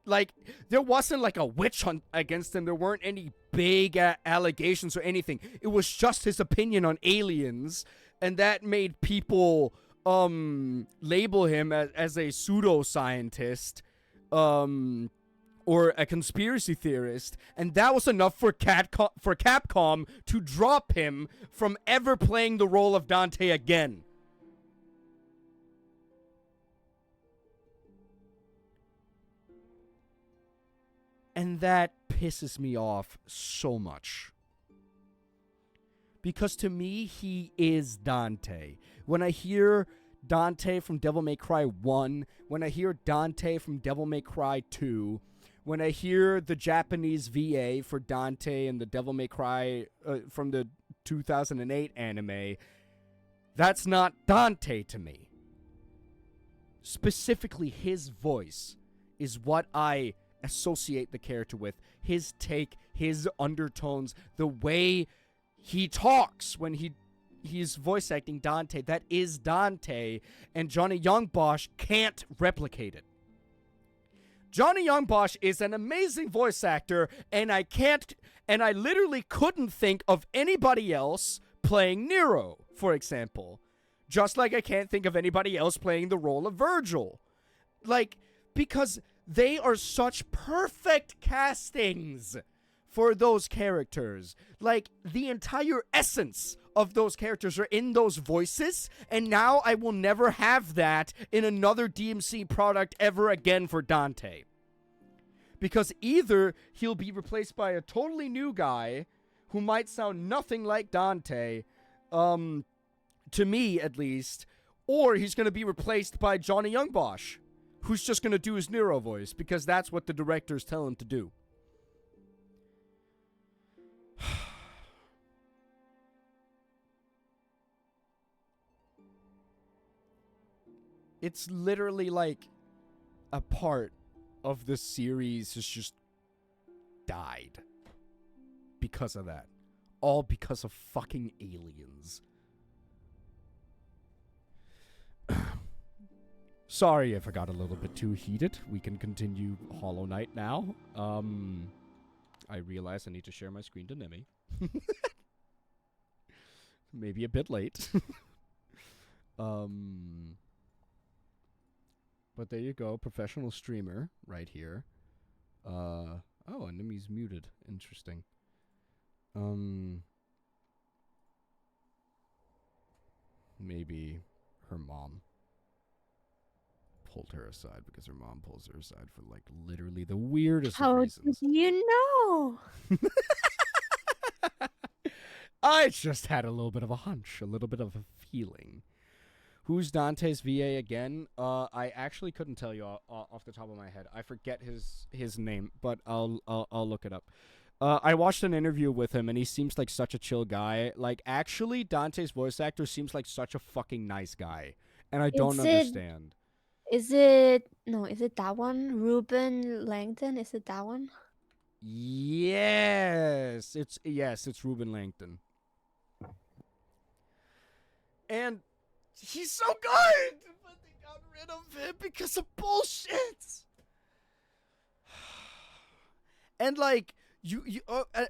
like, there wasn't, like, a witch hunt against him. There weren't any big allegations or anything. It was just his opinion on aliens, and that made people, label him as a pseudoscientist, or a conspiracy theorist, and that was enough for Capcom to drop him from ever playing the role of Dante again. And that pisses me off so much. Because to me, he is Dante. When I hear Dante from Devil May Cry 1, when I hear Dante from Devil May Cry 2, when I hear the Japanese VA for Dante and the Devil May Cry from the 2008 anime, that's not Dante to me. Specifically, his voice is what I associate the character with. His take, his undertones, the way he talks when he's voice acting Dante, that is Dante, and Johnny Young Bosch can't replicate it. Johnny Young Bosch is an amazing voice actor, and I literally couldn't think of anybody else playing Nero, for example. Just like I can't think of anybody else playing the role of Virgil. Like, because they are such perfect castings for those characters. Like, the entire essence of those characters are in those voices, and now I will never have that in another DMC product ever again for Dante. Because either he'll be replaced by a totally new guy who might sound nothing like Dante, to me at least, or he's going to be replaced by Johnny Young Bosch, who's just going to do his Nero voice, because that's what the directors tell him to do. It's literally like a part of the series has just died because of that. All because of fucking aliens. Sorry if I got a little bit too heated. We can continue Hollow Knight now. I realize I need to share my screen to Nemi. Maybe a bit late. But there you go, professional streamer right here. Oh, enemy's muted. Interesting. Maybe her mom pulled her aside because her mom pulls her aside for like literally the weirdest of How reasons. did you know? I just had a little bit of a hunch, a little bit of a feeling. Who's Dante's VA again? I actually couldn't tell you off the top of my head. I forget his name, but I'll look it up. I watched an interview with him, and he seems like such a chill guy. Like, actually, Dante's voice actor seems like such a fucking nice guy, and I don't understand. Is it that one? Ruben Langdon? Is it that one? Yes, it's Ruben Langton, and he's so good, but they got rid of him because of bullshit. And like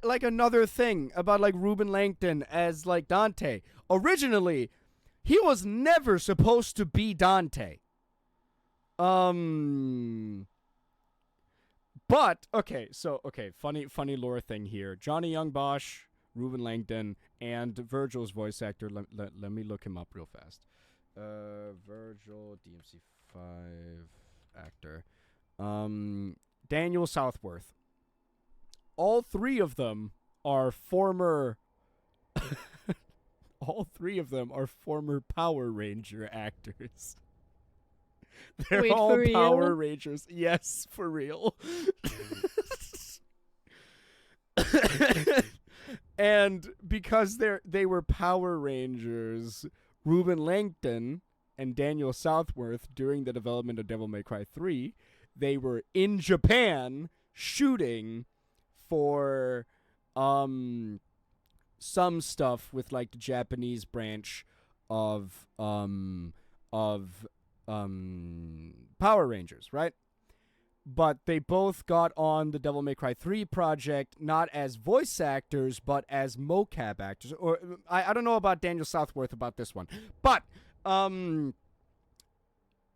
like another thing about like Ruben Langton as like Dante. Originally, he was never supposed to be Dante. But funny lore thing here. Johnny Young Bosch, Ruben Langton, and Virgil's voice actor. Let me look him up real fast. Virgil, DMC5 actor. Daniel Southworth. All three of them are former. All three of them are former Power Ranger actors. They're Wait, all for real? Power Rangers. Yes, for real. And because they were Power Rangers, Ruben Langton and Daniel Southworth during the development of Devil May Cry 3, they were in Japan shooting for some stuff with like the Japanese branch of Power Rangers, right? But they both got on the Devil May Cry 3 project not as voice actors, but as mocap actors. Or I don't know about Daniel Southworth about this one. But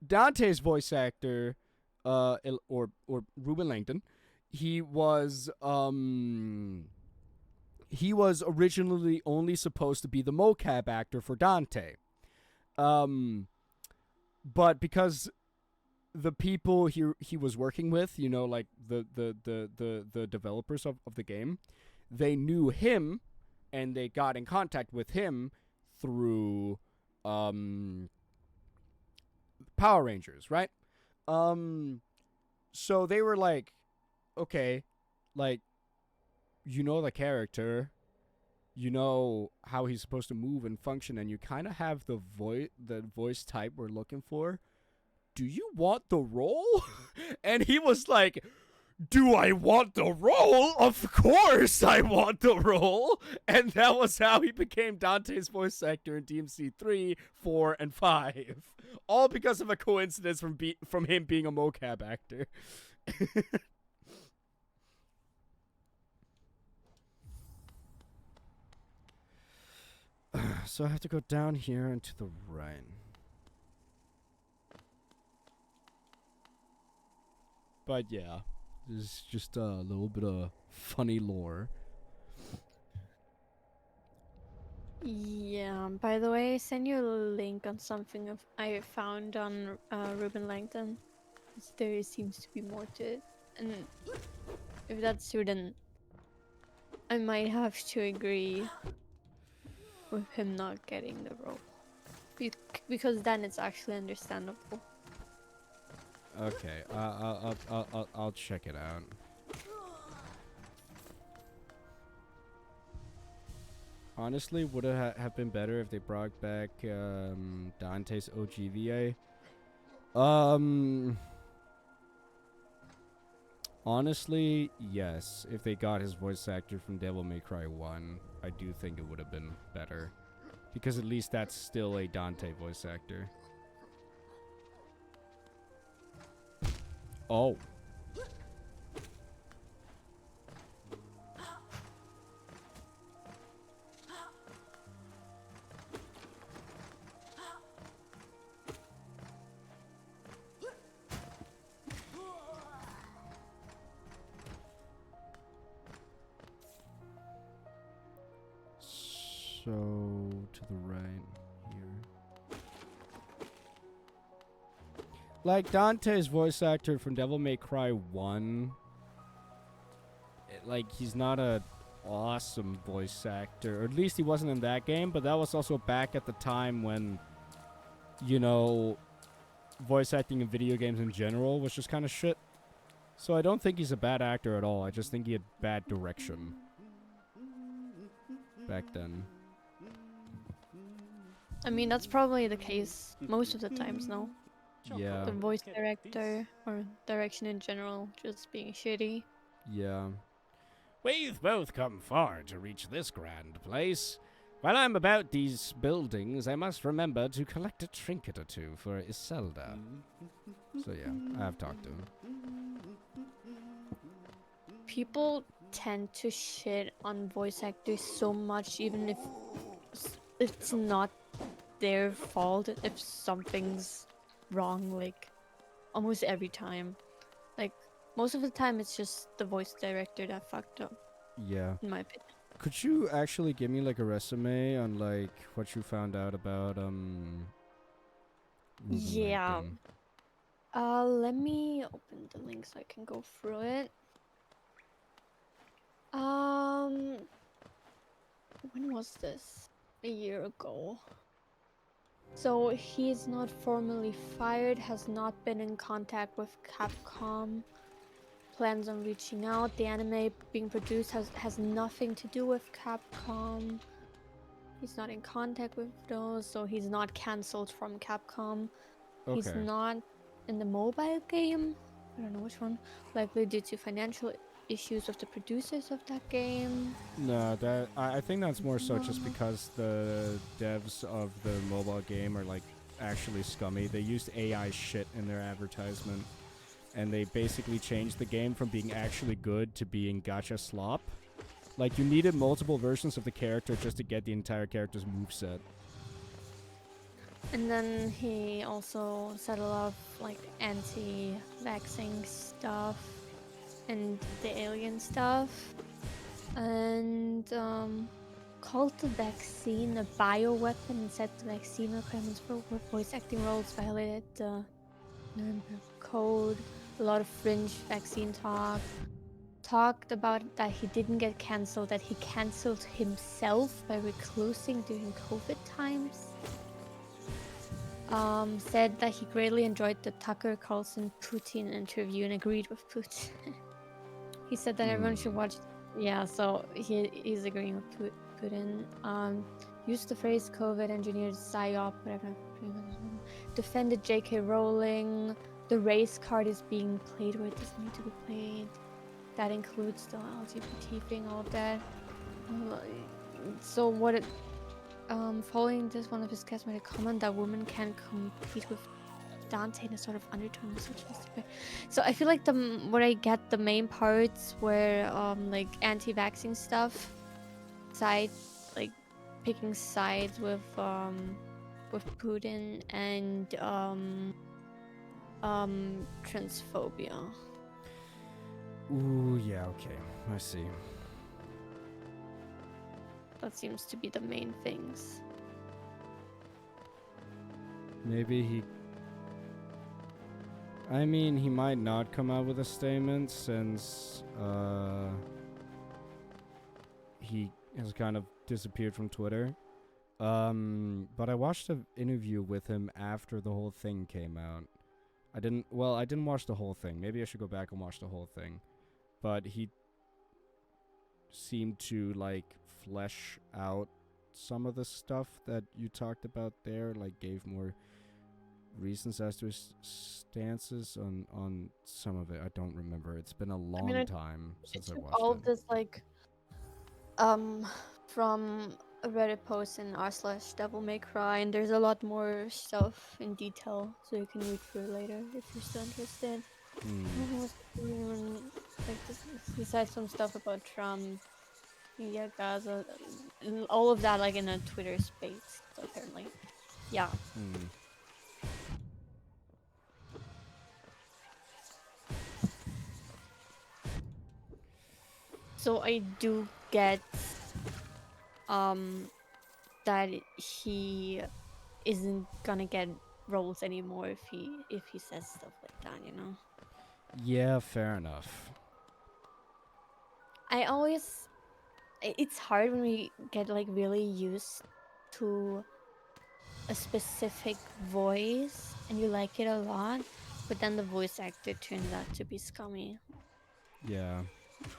Dante's voice actor, or Ruben Langton, he was originally only supposed to be the mocap actor for Dante. But because the people he was working with, you know, like the developers of the game, they knew him and they got in contact with him through Power Rangers, right? So they were like, okay, like, you know the character, you know how he's supposed to move and function, and you kind of have the voice type we're looking for. Do you want the role? And he was like, do I want the role? Of course I want the role. And that was how he became Dante's voice actor in DMC 3, 4, and 5. All because of a coincidence from him being a mocap actor. So I have to go down here and to the right. But yeah, this is just a little bit of funny lore. Yeah, by the way, I send you a link on something I found on Ruben Langton. There seems to be more to it. And if that's true, then I might have to agree with him not getting the role. Because then it's actually understandable. Okay, I'll check it out. Honestly, would it have been better if they brought back Dante's OGVA? Honestly, yes. If they got his voice actor from Devil May Cry 1, I do think it would have been better. Because at least that's still a Dante voice actor. Oh. So to the right here. Like Dante's voice actor from Devil May Cry 1. Like he's not a awesome voice actor, or at least he wasn't in that game, but that was also back at the time when, you know, voice acting in video games in general was just kind of shit. So I don't think he's a bad actor at all. I just think he had bad direction back then. I mean, that's probably the case most of the times now. Yeah. The voice director or direction in general just being shitty. Yeah. We've both come far to reach this grand place. While I'm about these buildings, I must remember to collect a trinket or two for Iselda. So yeah, I have talked to him. People tend to shit on voice actors so much, even if it's not their fault, if something's wrong, like almost every time. Like most of the time it's just the voice director that fucked up, Yeah. in my opinion. Could you actually give me like a resume on like what you found out about movie Yeah. making? Let me open the link so I can go through it. When was this? A year ago. So he is not formally fired, has not been in contact with Capcom, plans on reaching out. The anime being produced has nothing to do with Capcom. He's not in contact with those, so he's not cancelled from Capcom. He's Okay. not in the mobile game. I don't know which one. Likely due to financial issues with the producers of that game. No, that I think that's more so just because the devs of the mobile game are like actually scummy. They used AI shit in their advertisement, and they basically changed the game from being actually good to being gacha slop. Like you needed multiple versions of the character just to get the entire character's moveset. And then he also said a lot of like anti-vaxxing stuff and the alien stuff, and called the vaccine a bioweapon and said the vaccine requirements for voice acting roles violated the code. A lot of fringe vaccine talk. Talked about that he didn't get cancelled, that he cancelled himself by reclusing during COVID times. Said that he greatly enjoyed the Tucker Carlson Putin interview and agreed with Putin. He said that everyone should watch. Yeah, so he's agreeing with Putin. Used the phrase COVID engineered psyop, whatever. Defended J.K. Rowling. The race card is being played where it doesn't need to be played. That includes the LGBT thing, all of that. So what it... following this, one of his guests made a comment that women can compete with Dante in a sort of undertone misogynistic way. So I feel like what I get the main parts where like anti-vaxxing stuff, like picking sides with Putin and transphobia. Ooh, yeah, okay. I see. That seems to be the main things. Maybe he... I mean, he might not come out with a statement since he has kind of disappeared from Twitter. But I watched an interview with him after the whole thing came out. I didn't watch the whole thing. Maybe I should go back and watch the whole thing. But he seemed to like flesh out some of the stuff that you talked about there, like gave more reasons as to his stances on some of it. I don't remember. It's been a long time since I watched all it. of this like from a Reddit post in r/Devil May Cry, and there's a lot more stuff in detail, so you can read through later if you're still interested. Like this, he said some stuff about Trump, yeah, Gaza, and all of that like in a Twitter space. So apparently, yeah. So I do get that he isn't gonna get roles anymore if he says stuff like that, you know. Yeah, fair enough. I always it's hard when we get like really used to a specific voice and you like it a lot, but then the voice actor turns out to be scummy. Yeah.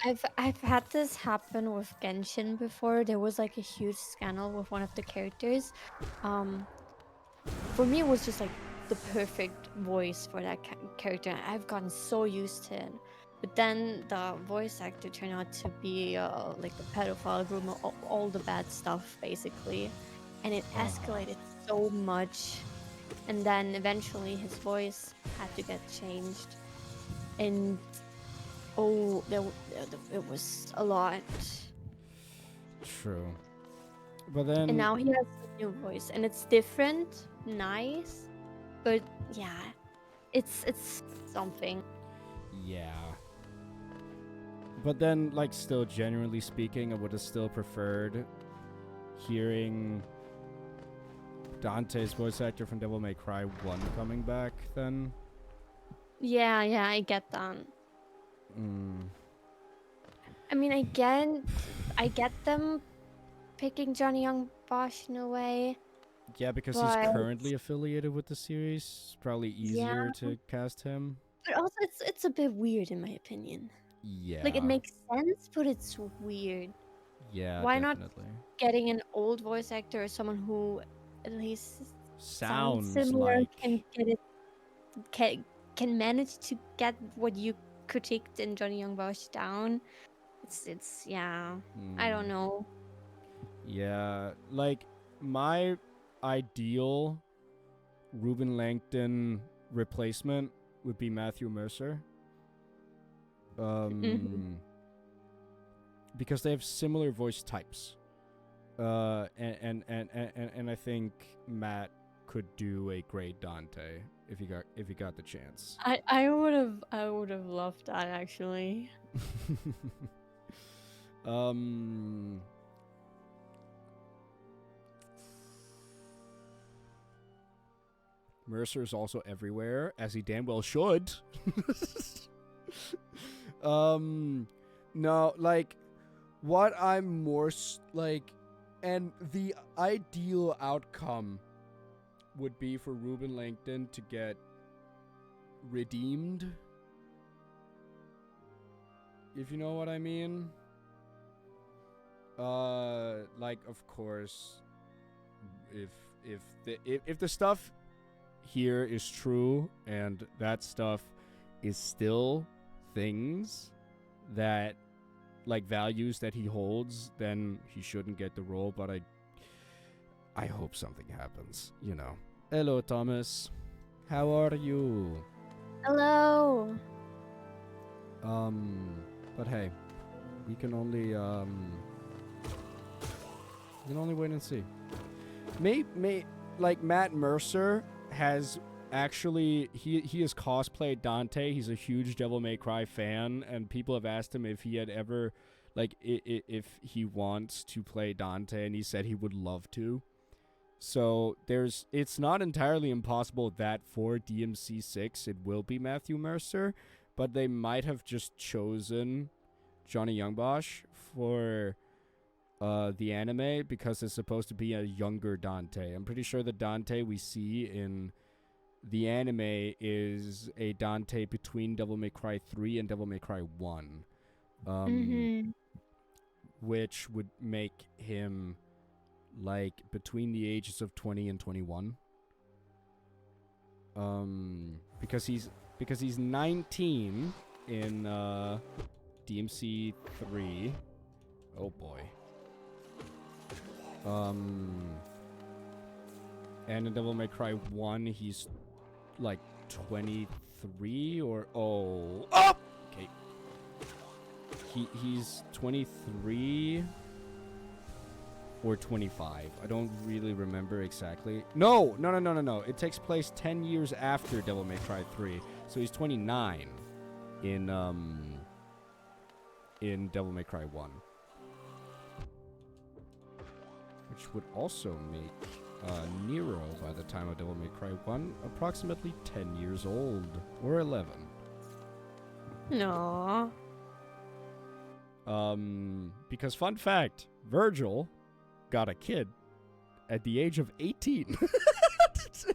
I've had this happen with Genshin before. There was like a huge scandal with one of the characters. Um, for me, it was just like the perfect voice for that character. I've gotten so used to it. But then the voice actor turned out to be like a pedophile, groomer, all the bad stuff basically, and it escalated so much. And then eventually his voice had to get changed, and oh, it was a lot. True. But And then now he has a new voice, and it's different, nice, but yeah, it's something. yeah. But then, like, still, genuinely speaking, I would have still preferred hearing Dante's voice actor from Devil May Cry 1 coming back then. Yeah, I get that. Mm. I mean, I get them picking Johnny Young Bosch in a way, Yeah, because he's but currently affiliated with the series. It's probably easier yeah, to cast him. but also it's a bit weird in my opinion. Yeah. Like it makes sense, but it's weird. Yeah, Why not definitely. getting an old voice actor or someone who at least sounds Sounds similar like... can get it can manage to get what you critiqued in Johnny Young Bosch down? It's yeah. I don't know. Yeah, like, my ideal Ruben Langdon replacement would be Matthew Mercer. Mhm. Because they have similar voice types. And I think Matt could do a great Dante if he got the chance. I would have loved that actually. Mercer is also everywhere, as he damn well should. No, like, what I'm more and the ideal outcome would be for Ruben Langdon to get redeemed, if you know what I mean. Like, of course, if the stuff here is true and that stuff is still things that, like, values that he holds, then he shouldn't get the role. But I hope something happens, you know. Hello, Thomas. How are you? Hello. But hey, we can only wait and see. Like, Matt Mercer has actually he has cosplayed Dante. He's a huge Devil May Cry fan, and people have asked him if he had ever, like, if he wants to play Dante, and he said he would love to. So it's not entirely impossible that for DMC 6 it will be Matthew Mercer, but they might have just chosen Johnny Youngbosch for the anime because it's supposed to be a younger Dante. I'm pretty sure the Dante we see in the anime is a Dante between Devil May Cry 3 and Devil May Cry 1. Which would make him, like, between the ages of 20 and 21. Because he's 19 in DMC 3. Oh boy. And in Devil May Cry 1, he's like 23 or okay. He's 23 or 25. I don't really remember exactly. No. It takes place 10 years after Devil May Cry 3. So he's 29 in Devil May Cry 1. which would also make Nero, by the time of Devil May Cry 1, approximately 10 years old. Or 11. No. Because fun fact, Virgil got a kid at the age of 18.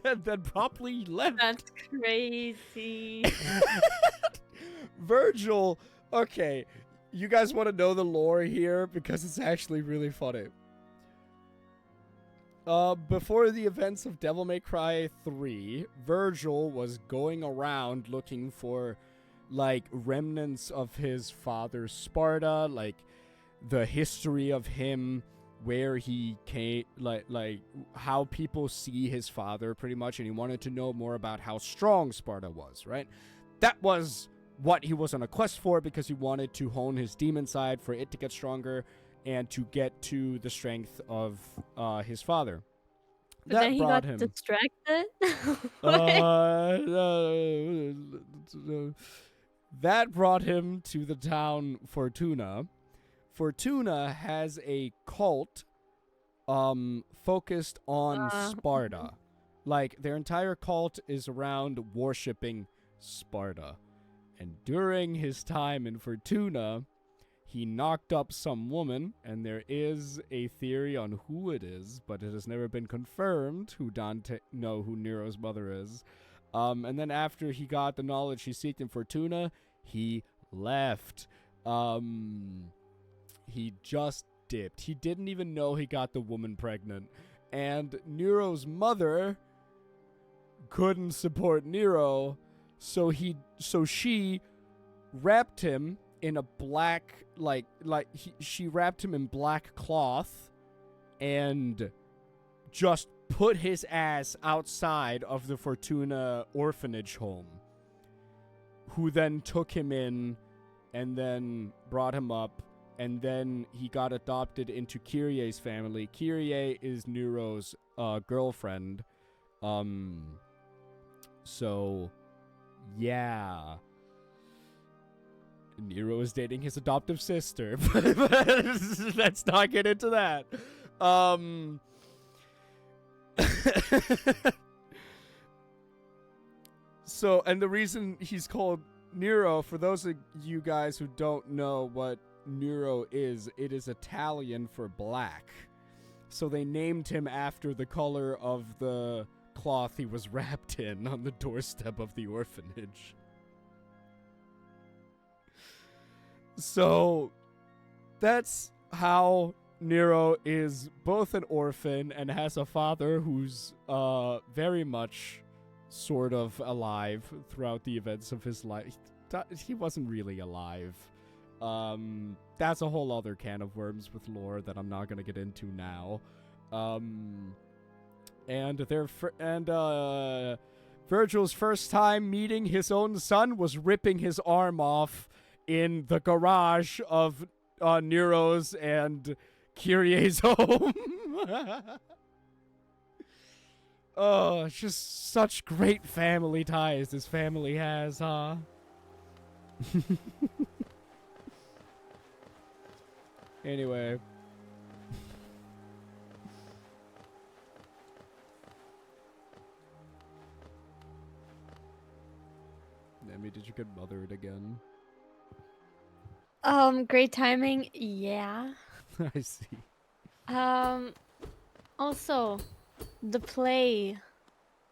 And then promptly left. That's crazy. Virgil, okay, you guys want to know the lore here? Because it's actually really funny. Before the events of Devil May Cry 3, Virgil was going around looking for, like, remnants of his father's Sparta, like, the history of him, where he came, like, how people see his father, pretty much, and he wanted to know more about how strong Sparta was, right? That was what he was on a quest for, because he wanted to hone his demon side for it to get stronger, and to get to the strength of But his father. then he got distracted. That brought him to the town Fortuna. Fortuna has a cult focused on Sparta. Like, their entire cult is around worshipping Sparta. And during his time in Fortuna, he knocked up some woman, and there is a theory on who it is, but it has never been confirmed who Nero's mother is. And then after he got the knowledge he seeked in Fortuna, he left. He just dipped. He didn't even know he got the woman pregnant. And Nero's mother couldn't support Nero, so she wrapped him in a black, she wrapped him in black cloth and just put his ass outside of the Fortuna orphanage home, who then took him in and then brought him up, and then he got adopted into Kyrie's family. Kyrie is Nero's girlfriend. So, yeah. Nero is dating his adoptive sister, but let's not get into that. So, and the reason he's called Nero, for those of you guys who don't know what Nero is, it is Italian for black. So they named him after the color of the cloth he was wrapped in on the doorstep of the orphanage. So, that's how Nero is both an orphan and has a father who's very much sort of alive throughout the events of his life. He wasn't really alive. That's a whole other can of worms with lore that I'm not going to get into now. Virgil's first time meeting his own son was ripping his arm off in the garage of Nero's and Kyrie's home. Oh, it's just such great family ties this family has, huh? Anyway. Nemi, did you get mothered again? Great timing. Yeah. I see. Also, the play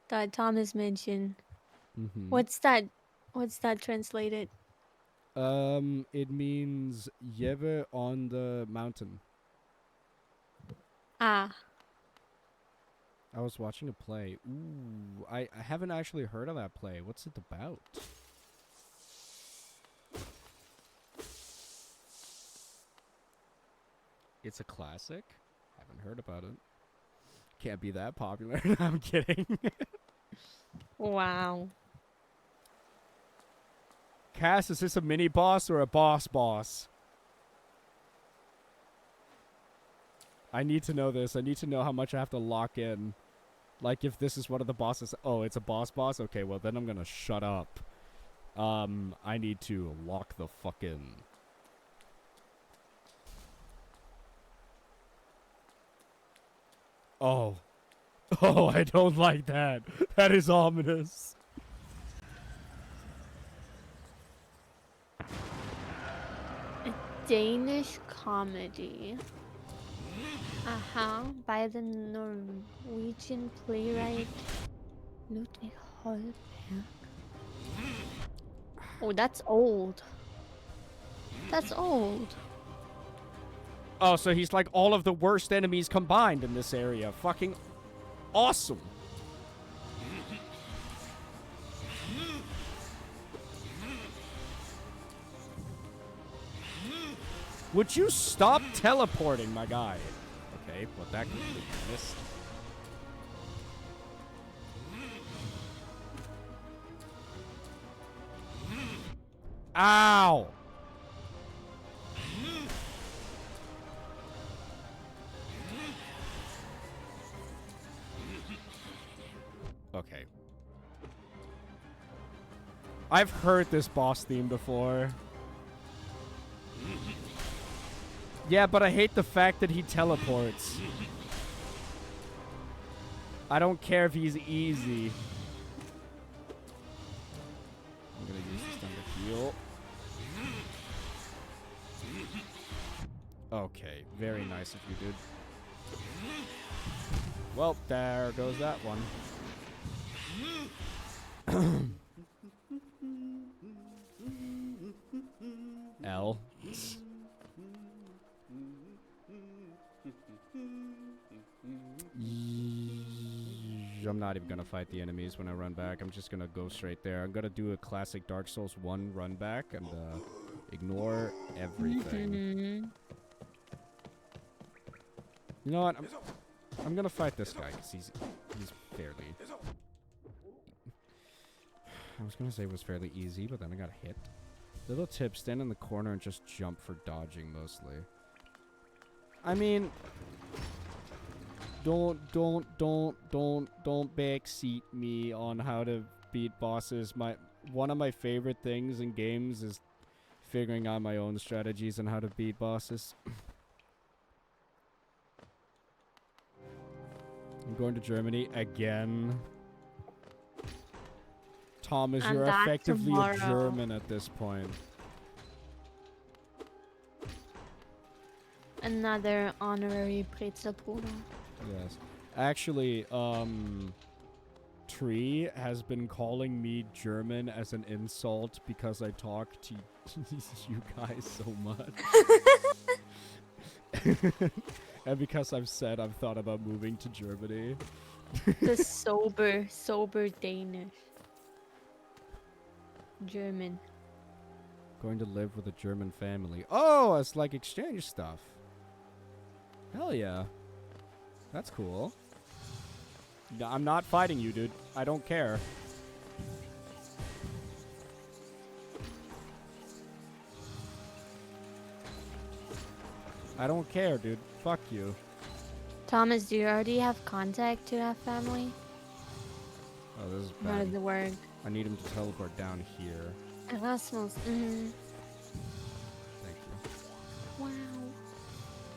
that Thomas mentioned. Mm-hmm. What's that translated? It means Yeve on the mountain. Ah. I was watching a play. Ooh, I haven't actually heard of that play. What's it about? It's a classic? Haven't heard about it. Can't be that popular. I'm kidding. Wow. Cass, is this a mini boss or a boss? I need to know this. I need to know how much I have to lock in. Like, if this is one of the bosses. Oh, it's a boss? Okay, well, then I'm gonna shut up. I need to lock the fuck in. Oh. Oh, I don't like that. That is ominous. Danish comedy. By the Norwegian playwright Ludvig Holberg. Oh, that's old. That's old. Oh, so he's like all of the worst enemies combined in this area. Fucking awesome. Would you stop teleporting, my guy? Okay, well that completely missed. Ow! Okay. I've heard this boss theme before. Yeah, but I hate the fact that he teleports. I don't care if he's easy. I'm gonna use this time to heal. Okay, very nice of you, dude. Well, there goes that one. L. I'm not even gonna fight the enemies when I run back. I'm just gonna go straight there. I'm gonna do a classic Dark Souls 1 run back and ignore everything. You know what? I'm gonna fight this guy because he's fairly. I was gonna say it was fairly easy, but then I got hit. Little tip: stand in the corner and just jump for dodging mostly. I mean, don't backseat me on how to beat bosses. One of my favorite things in games is figuring out my own strategies on how to beat bosses. I'm going to Germany again. Thomas, And you're that effectively tomorrow. a German at this point. Another honorary Brezelbruder. Yes. Actually, Tree has been calling me German as an insult because I talk to you guys so much. And because I've said I've thought about moving to Germany. The sober Danish. German. Going to live with a German family. Oh, it's like exchange stuff. Hell yeah. That's cool. No, I'm not fighting you, dude. I don't care. I don't care, dude. Fuck you. Thomas, do you already have contact to that family? Oh, this is How bad. does it work? I need him to teleport down here. Erasmus. Thank you. Wow.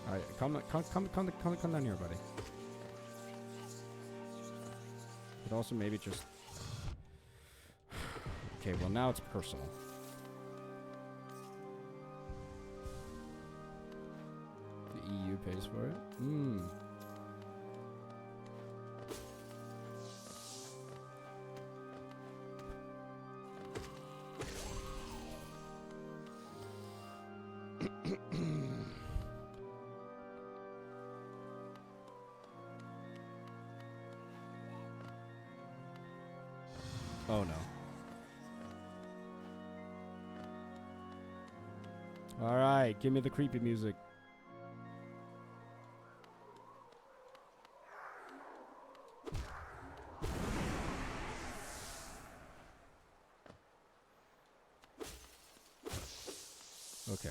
Alright, come down here, buddy. But also maybe just... Okay, well now it's personal. The EU pays for it? Hmm. Oh no. Alright, give me the creepy music. Okay.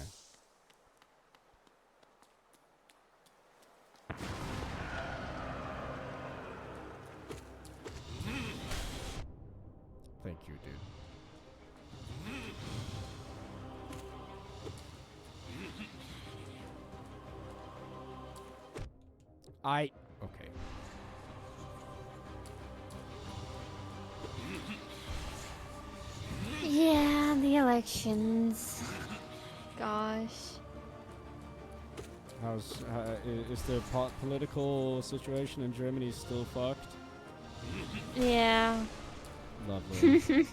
Thank you, dude. Okay. elections. Gosh. Is the political situation in Germany still fucked? Yeah. Lovely. It's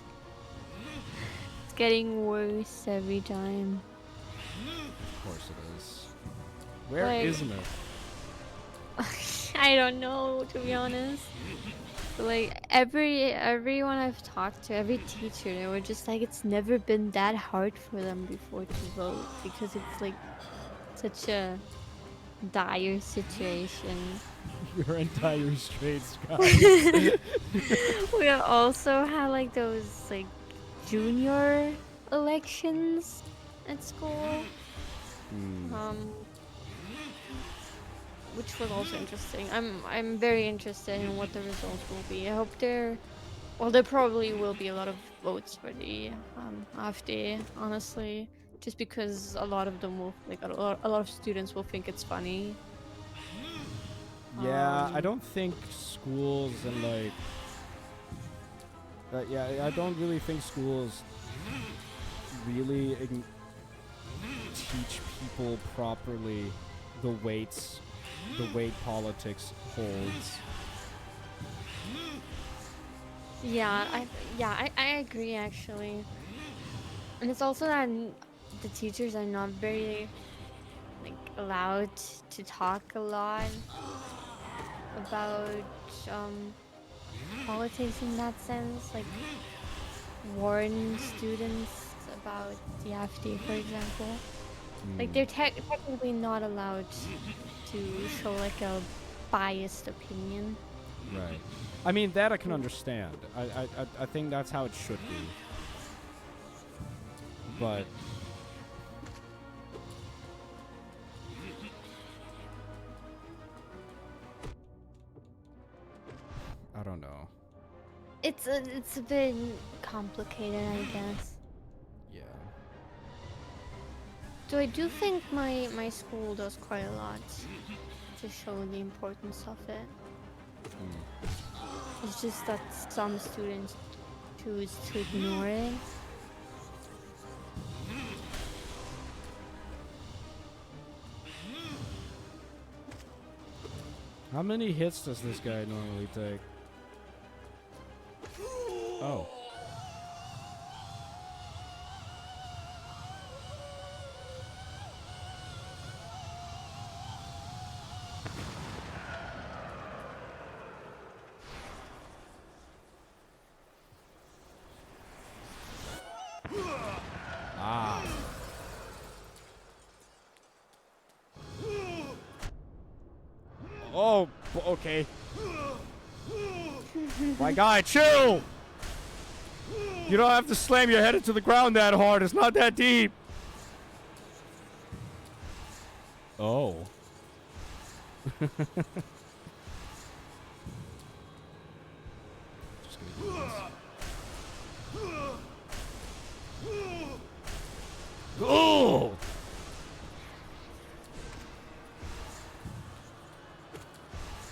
getting worse every time. Of course it is. Where Like- isn't it? I don't know, to be honest. But, like everyone I've talked to, every teacher, they were just like, it's never been that hard for them before to vote because it's like such a dire situation. Your entire straight skies. We also had like those like junior elections at school. Which was also interesting. I'm very interested in what the results will be. I hope there probably will be a lot of votes for the AfD, honestly, just because a lot of them will a lot of students will think it's funny. Yeah, I don't think schools and like I don't really think schools really teach people properly the weight politics holds. Yeah, I agree actually. And it's also that the teachers are not very like allowed to talk a lot about politics in that sense, like warn students about the AfD, for example. Like they're technically not allowed to show like a biased opinion. Right. I mean, that I can understand. I think that's how it should be. But I don't know. It's a bit complicated, I guess. Yeah. So I do think my school does quite a lot to show the importance of it. It's just that some students choose to ignore it. How many hits does this guy normally take? Oh. Ah. Oh, okay. My guy, chill! You don't have to slam your head into the ground that hard. It's not that deep. Oh. Just gonna do this. Oh!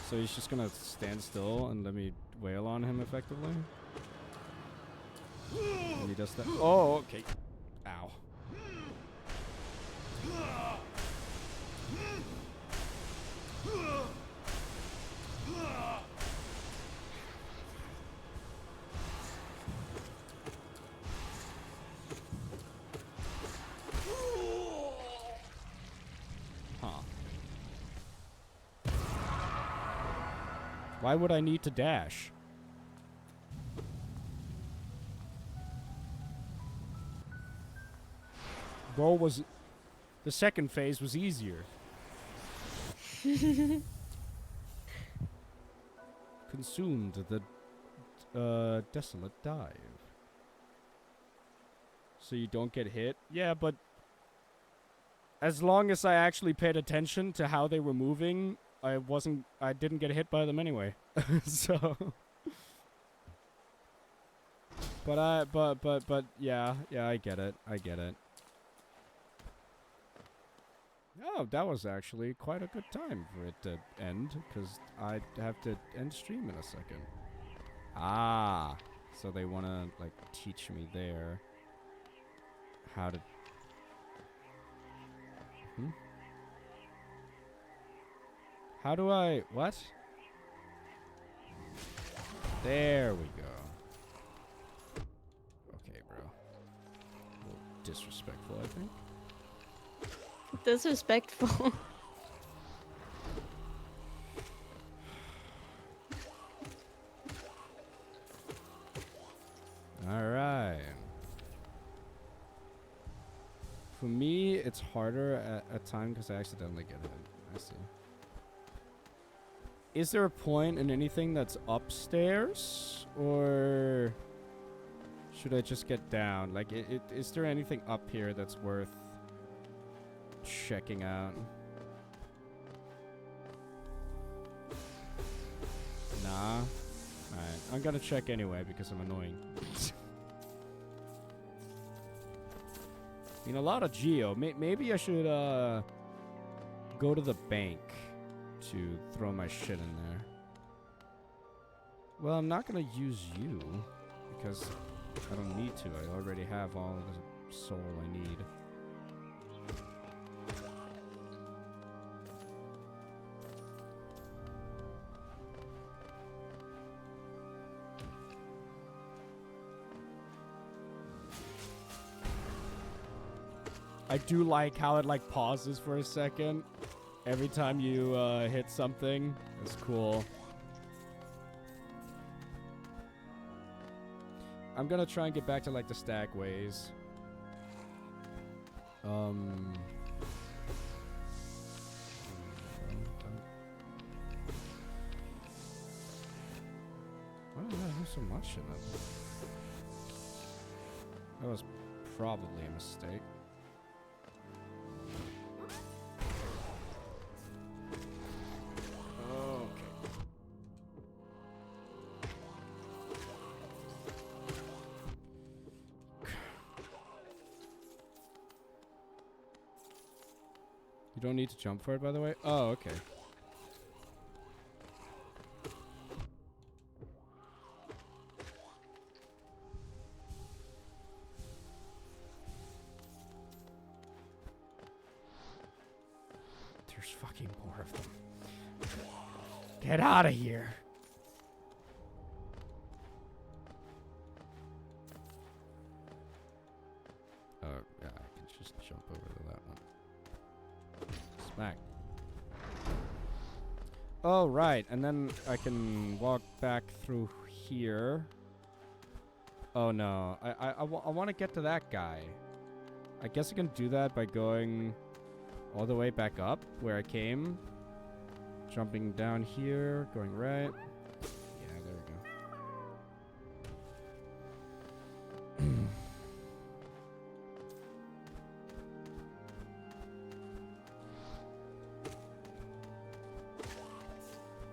So he's just gonna stand still and let me wail on him effectively? And he does that. Oh, okay. Ow. Huh. Why would I need to dash? Bro was... The second phase was easier. Consumed the desolate dive. So you don't get hit? Yeah, but as long as I actually paid attention to how they were moving, I didn't get hit by them anyway. So but yeah, I get it. Oh, that was actually quite a good time for it to end, because I have to end stream in a second. Ah, so they want to, like, teach me there. How did... How do I... What? There we go. Okay, bro. A little disrespectful, I think. Disrespectful. Alright. For me, it's harder at time because I accidentally get hit. I see. Is there a point in anything that's upstairs? Or should I just get down? Like, is there anything up here that's worth checking out? Nah. Alright, I'm gonna check anyway because I'm annoying. I mean, a lot of geo. Maybe I should go to the bank to throw my shit in there. Well, I'm not gonna use you because I don't need to. I already have all the soul I need. I do like how it like pauses for a second every time you hit something. That's cool. I'm gonna try and get back to like the stack ways. Why did I have so much in it? That was probably a mistake. You don't need to jump for it, by the way? Oh, okay. There's fucking more of them. Get out of here. Oh, yeah, I can just jump over to that one. Smack. Oh, right. And then I can walk back through here. Oh, no. I want to get to that guy. I guess I can do that by going all the way back up where I came. Jumping down here, going right. Yeah, there we go.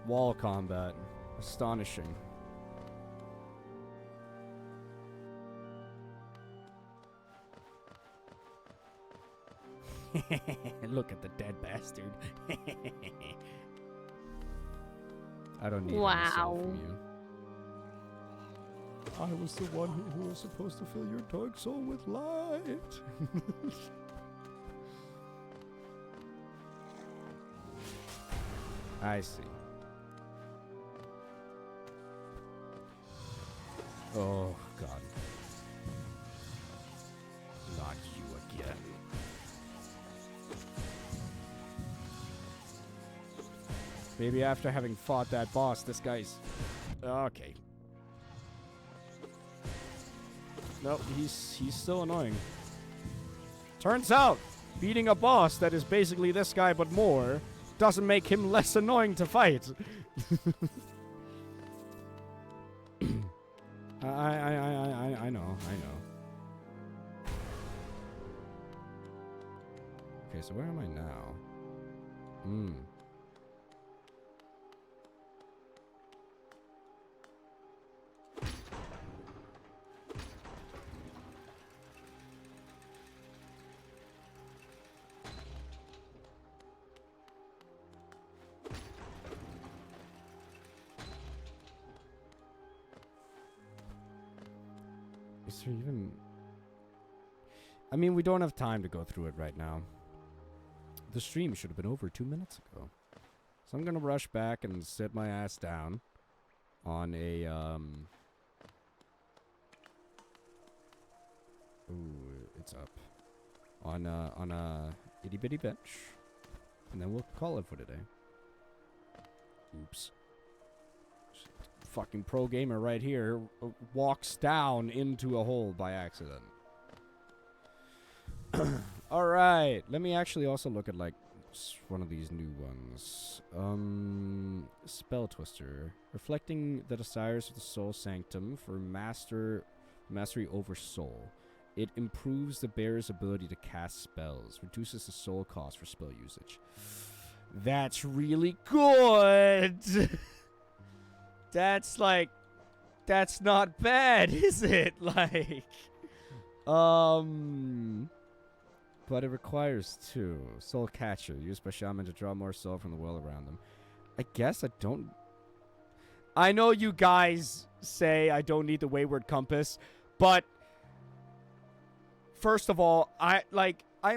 Wall combat. Astonishing. Look at the dead bastard. I don't need any soul from you. I was the one who was supposed to fill your dark soul with light. I see. Oh, God. Not you again. Maybe after having fought that boss, this guy's... Okay. Nope, he's still annoying. Turns out, beating a boss that is basically this guy but more doesn't make him less annoying to fight. I know. Okay, so where am I now? Is there even... I mean, we don't have time to go through it right now. The stream should have been over 2 minutes ago. So I'm gonna rush back and sit my ass down on a, ooh, it's up. On a itty-bitty bench. And then we'll call it for today. Oops. Fucking pro gamer right here walks down into a hole by accident. Alright, let me actually also look at, like, one of these new ones. Spell Twister. Reflecting the desires of the soul sanctum for mastery over soul. It improves the bearer's ability to cast spells. Reduces the soul cost for spell usage. That's really good! That's not bad, is it? Like, but it requires 2. Soul Catcher, used by shaman to draw more soul from the world around them. I guess I don't... I know you guys say I don't need the Wayward Compass, but... First of all, I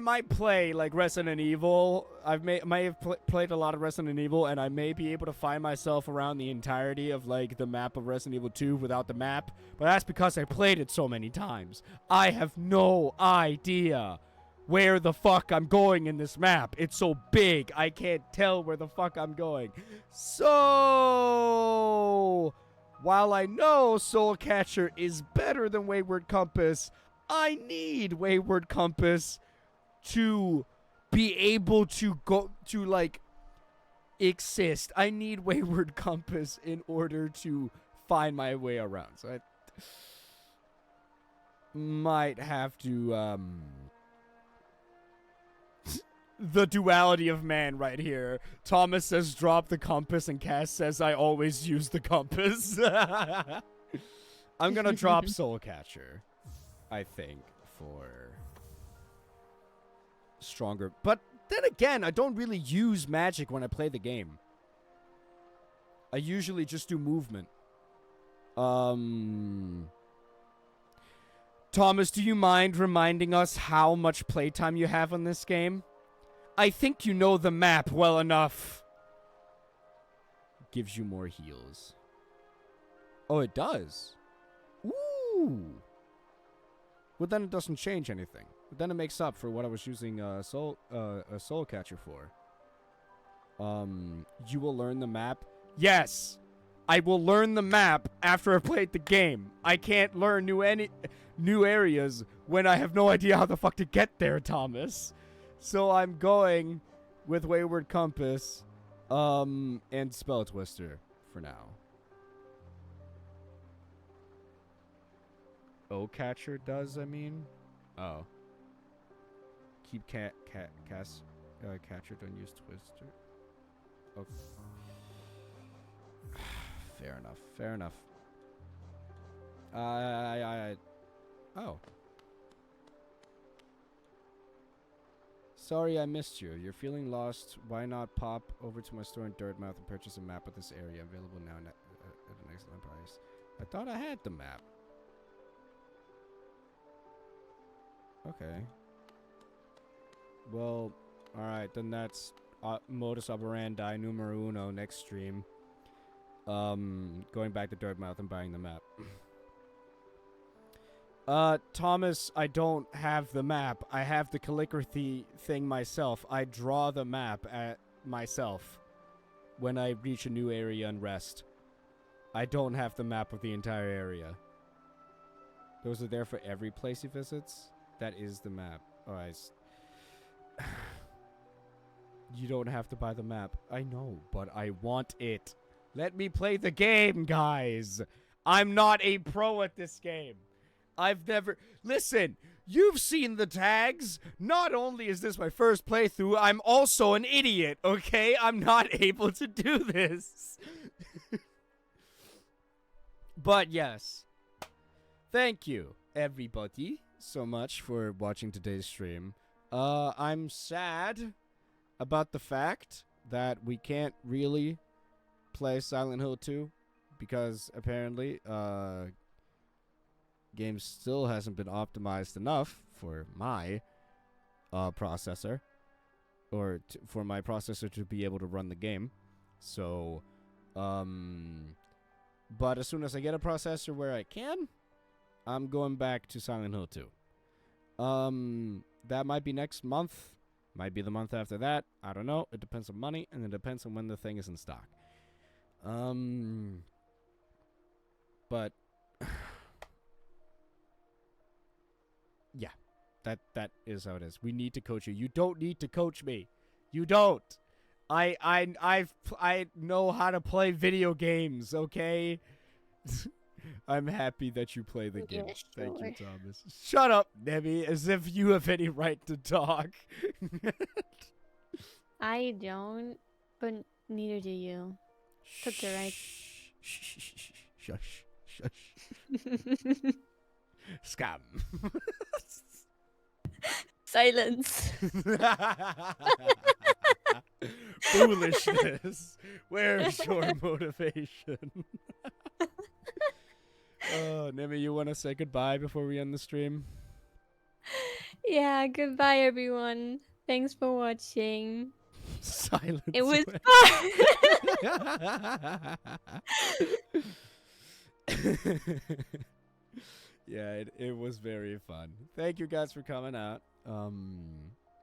might play, like, Resident Evil. might have played a lot of Resident Evil, and I may be able to find myself around the entirety of, like, the map of Resident Evil 2 without the map. But that's because I played it so many times. I have no idea where the fuck I'm going in this map. It's so big, I can't tell where the fuck I'm going. So, while I know Soul Catcher is better than Wayward Compass, I need Wayward Compass to be able to go to, like, exist. I need Wayward Compass in order to find my way around. So I might have to, the duality of man right here. Thomas says drop the compass and Cass says I always use the compass. I'm gonna drop Soul Catcher, I think, for stronger. But then again, I don't really use magic when I play the game. I usually just do movement. Thomas, do you mind reminding us how much playtime you have on this game? I think you know the map well enough. Gives you more heals. Oh, it does? Ooh. Well, then it doesn't change anything. But then it makes up for what I was using a soul catcher for. You will learn the map? Yes! I will learn the map after I've played the game. I can't learn new areas when I have no idea how the fuck to get there, Thomas. So I'm going with Wayward Compass, and Spell Twister for now. Oh, Catcher does, I mean? Oh. Keep Catcher, don't use Twister. Oh. Fair enough, fair enough. Oh. Sorry I missed you. You're feeling lost. Why not pop over to my store in Dirtmouth and purchase a map of this area, available now at an excellent price. I thought I had the map. Okay. Well, alright, then that's modus operandi numero uno next stream. Going back to Dirtmouth and buying the map. Thomas, I don't have the map. I have the calligraphy thing myself. I draw the map at myself when I reach a new area and rest. I don't have the map of the entire area. Those are there for every place he visits? That is the map. Oh, You don't have to buy the map. I know, but I want it. Let me play the game, guys. I'm not a pro at this game. I've never... Listen, you've seen the tags. Not only is this my first playthrough, I'm also an idiot, okay? I'm not able to do this. But yes. Thank you, everybody, so much for watching today's stream. I'm sad about the fact that we can't really play Silent Hill 2 because apparently, game still hasn't been optimized enough for my processor, or for my processor to be able to run the game. So, but as soon as I get a processor where I can, I'm going back to Silent Hill 2. That might be next month. Might be the month after that. I don't know. It depends on money, and it depends on when the thing is in stock. But yeah, that is how it is. We need to coach you. You don't need to coach me. You don't. I know how to play video games. Okay. I'm happy that you play the game. Yeah, Thank you, sure. Thomas. Shut up, Nebby, as if you have any right to talk. I don't, but neither do you. Took the right. Shush. Shush. Scam. Silence. Foolishness. Where's your motivation? Nemi, you want to say goodbye before we end the stream? Yeah, goodbye everyone. Thanks for watching. Silence. It was fun. Yeah, it was very fun. Thank you guys for coming out.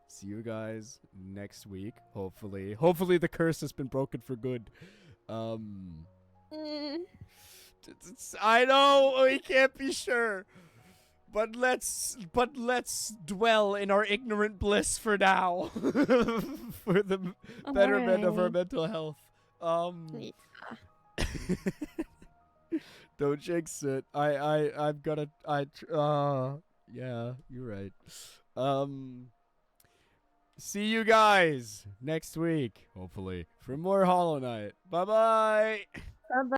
See you guys next week. Hopefully the curse has been broken for good. I know we can't be sure, but let's dwell in our ignorant bliss for now, for the betterment of our mental health. Yeah. Don't jinx it. I've got to. Yeah, you're right. See you guys next week, hopefully, for more Hollow Knight. Bye bye. Bye-bye.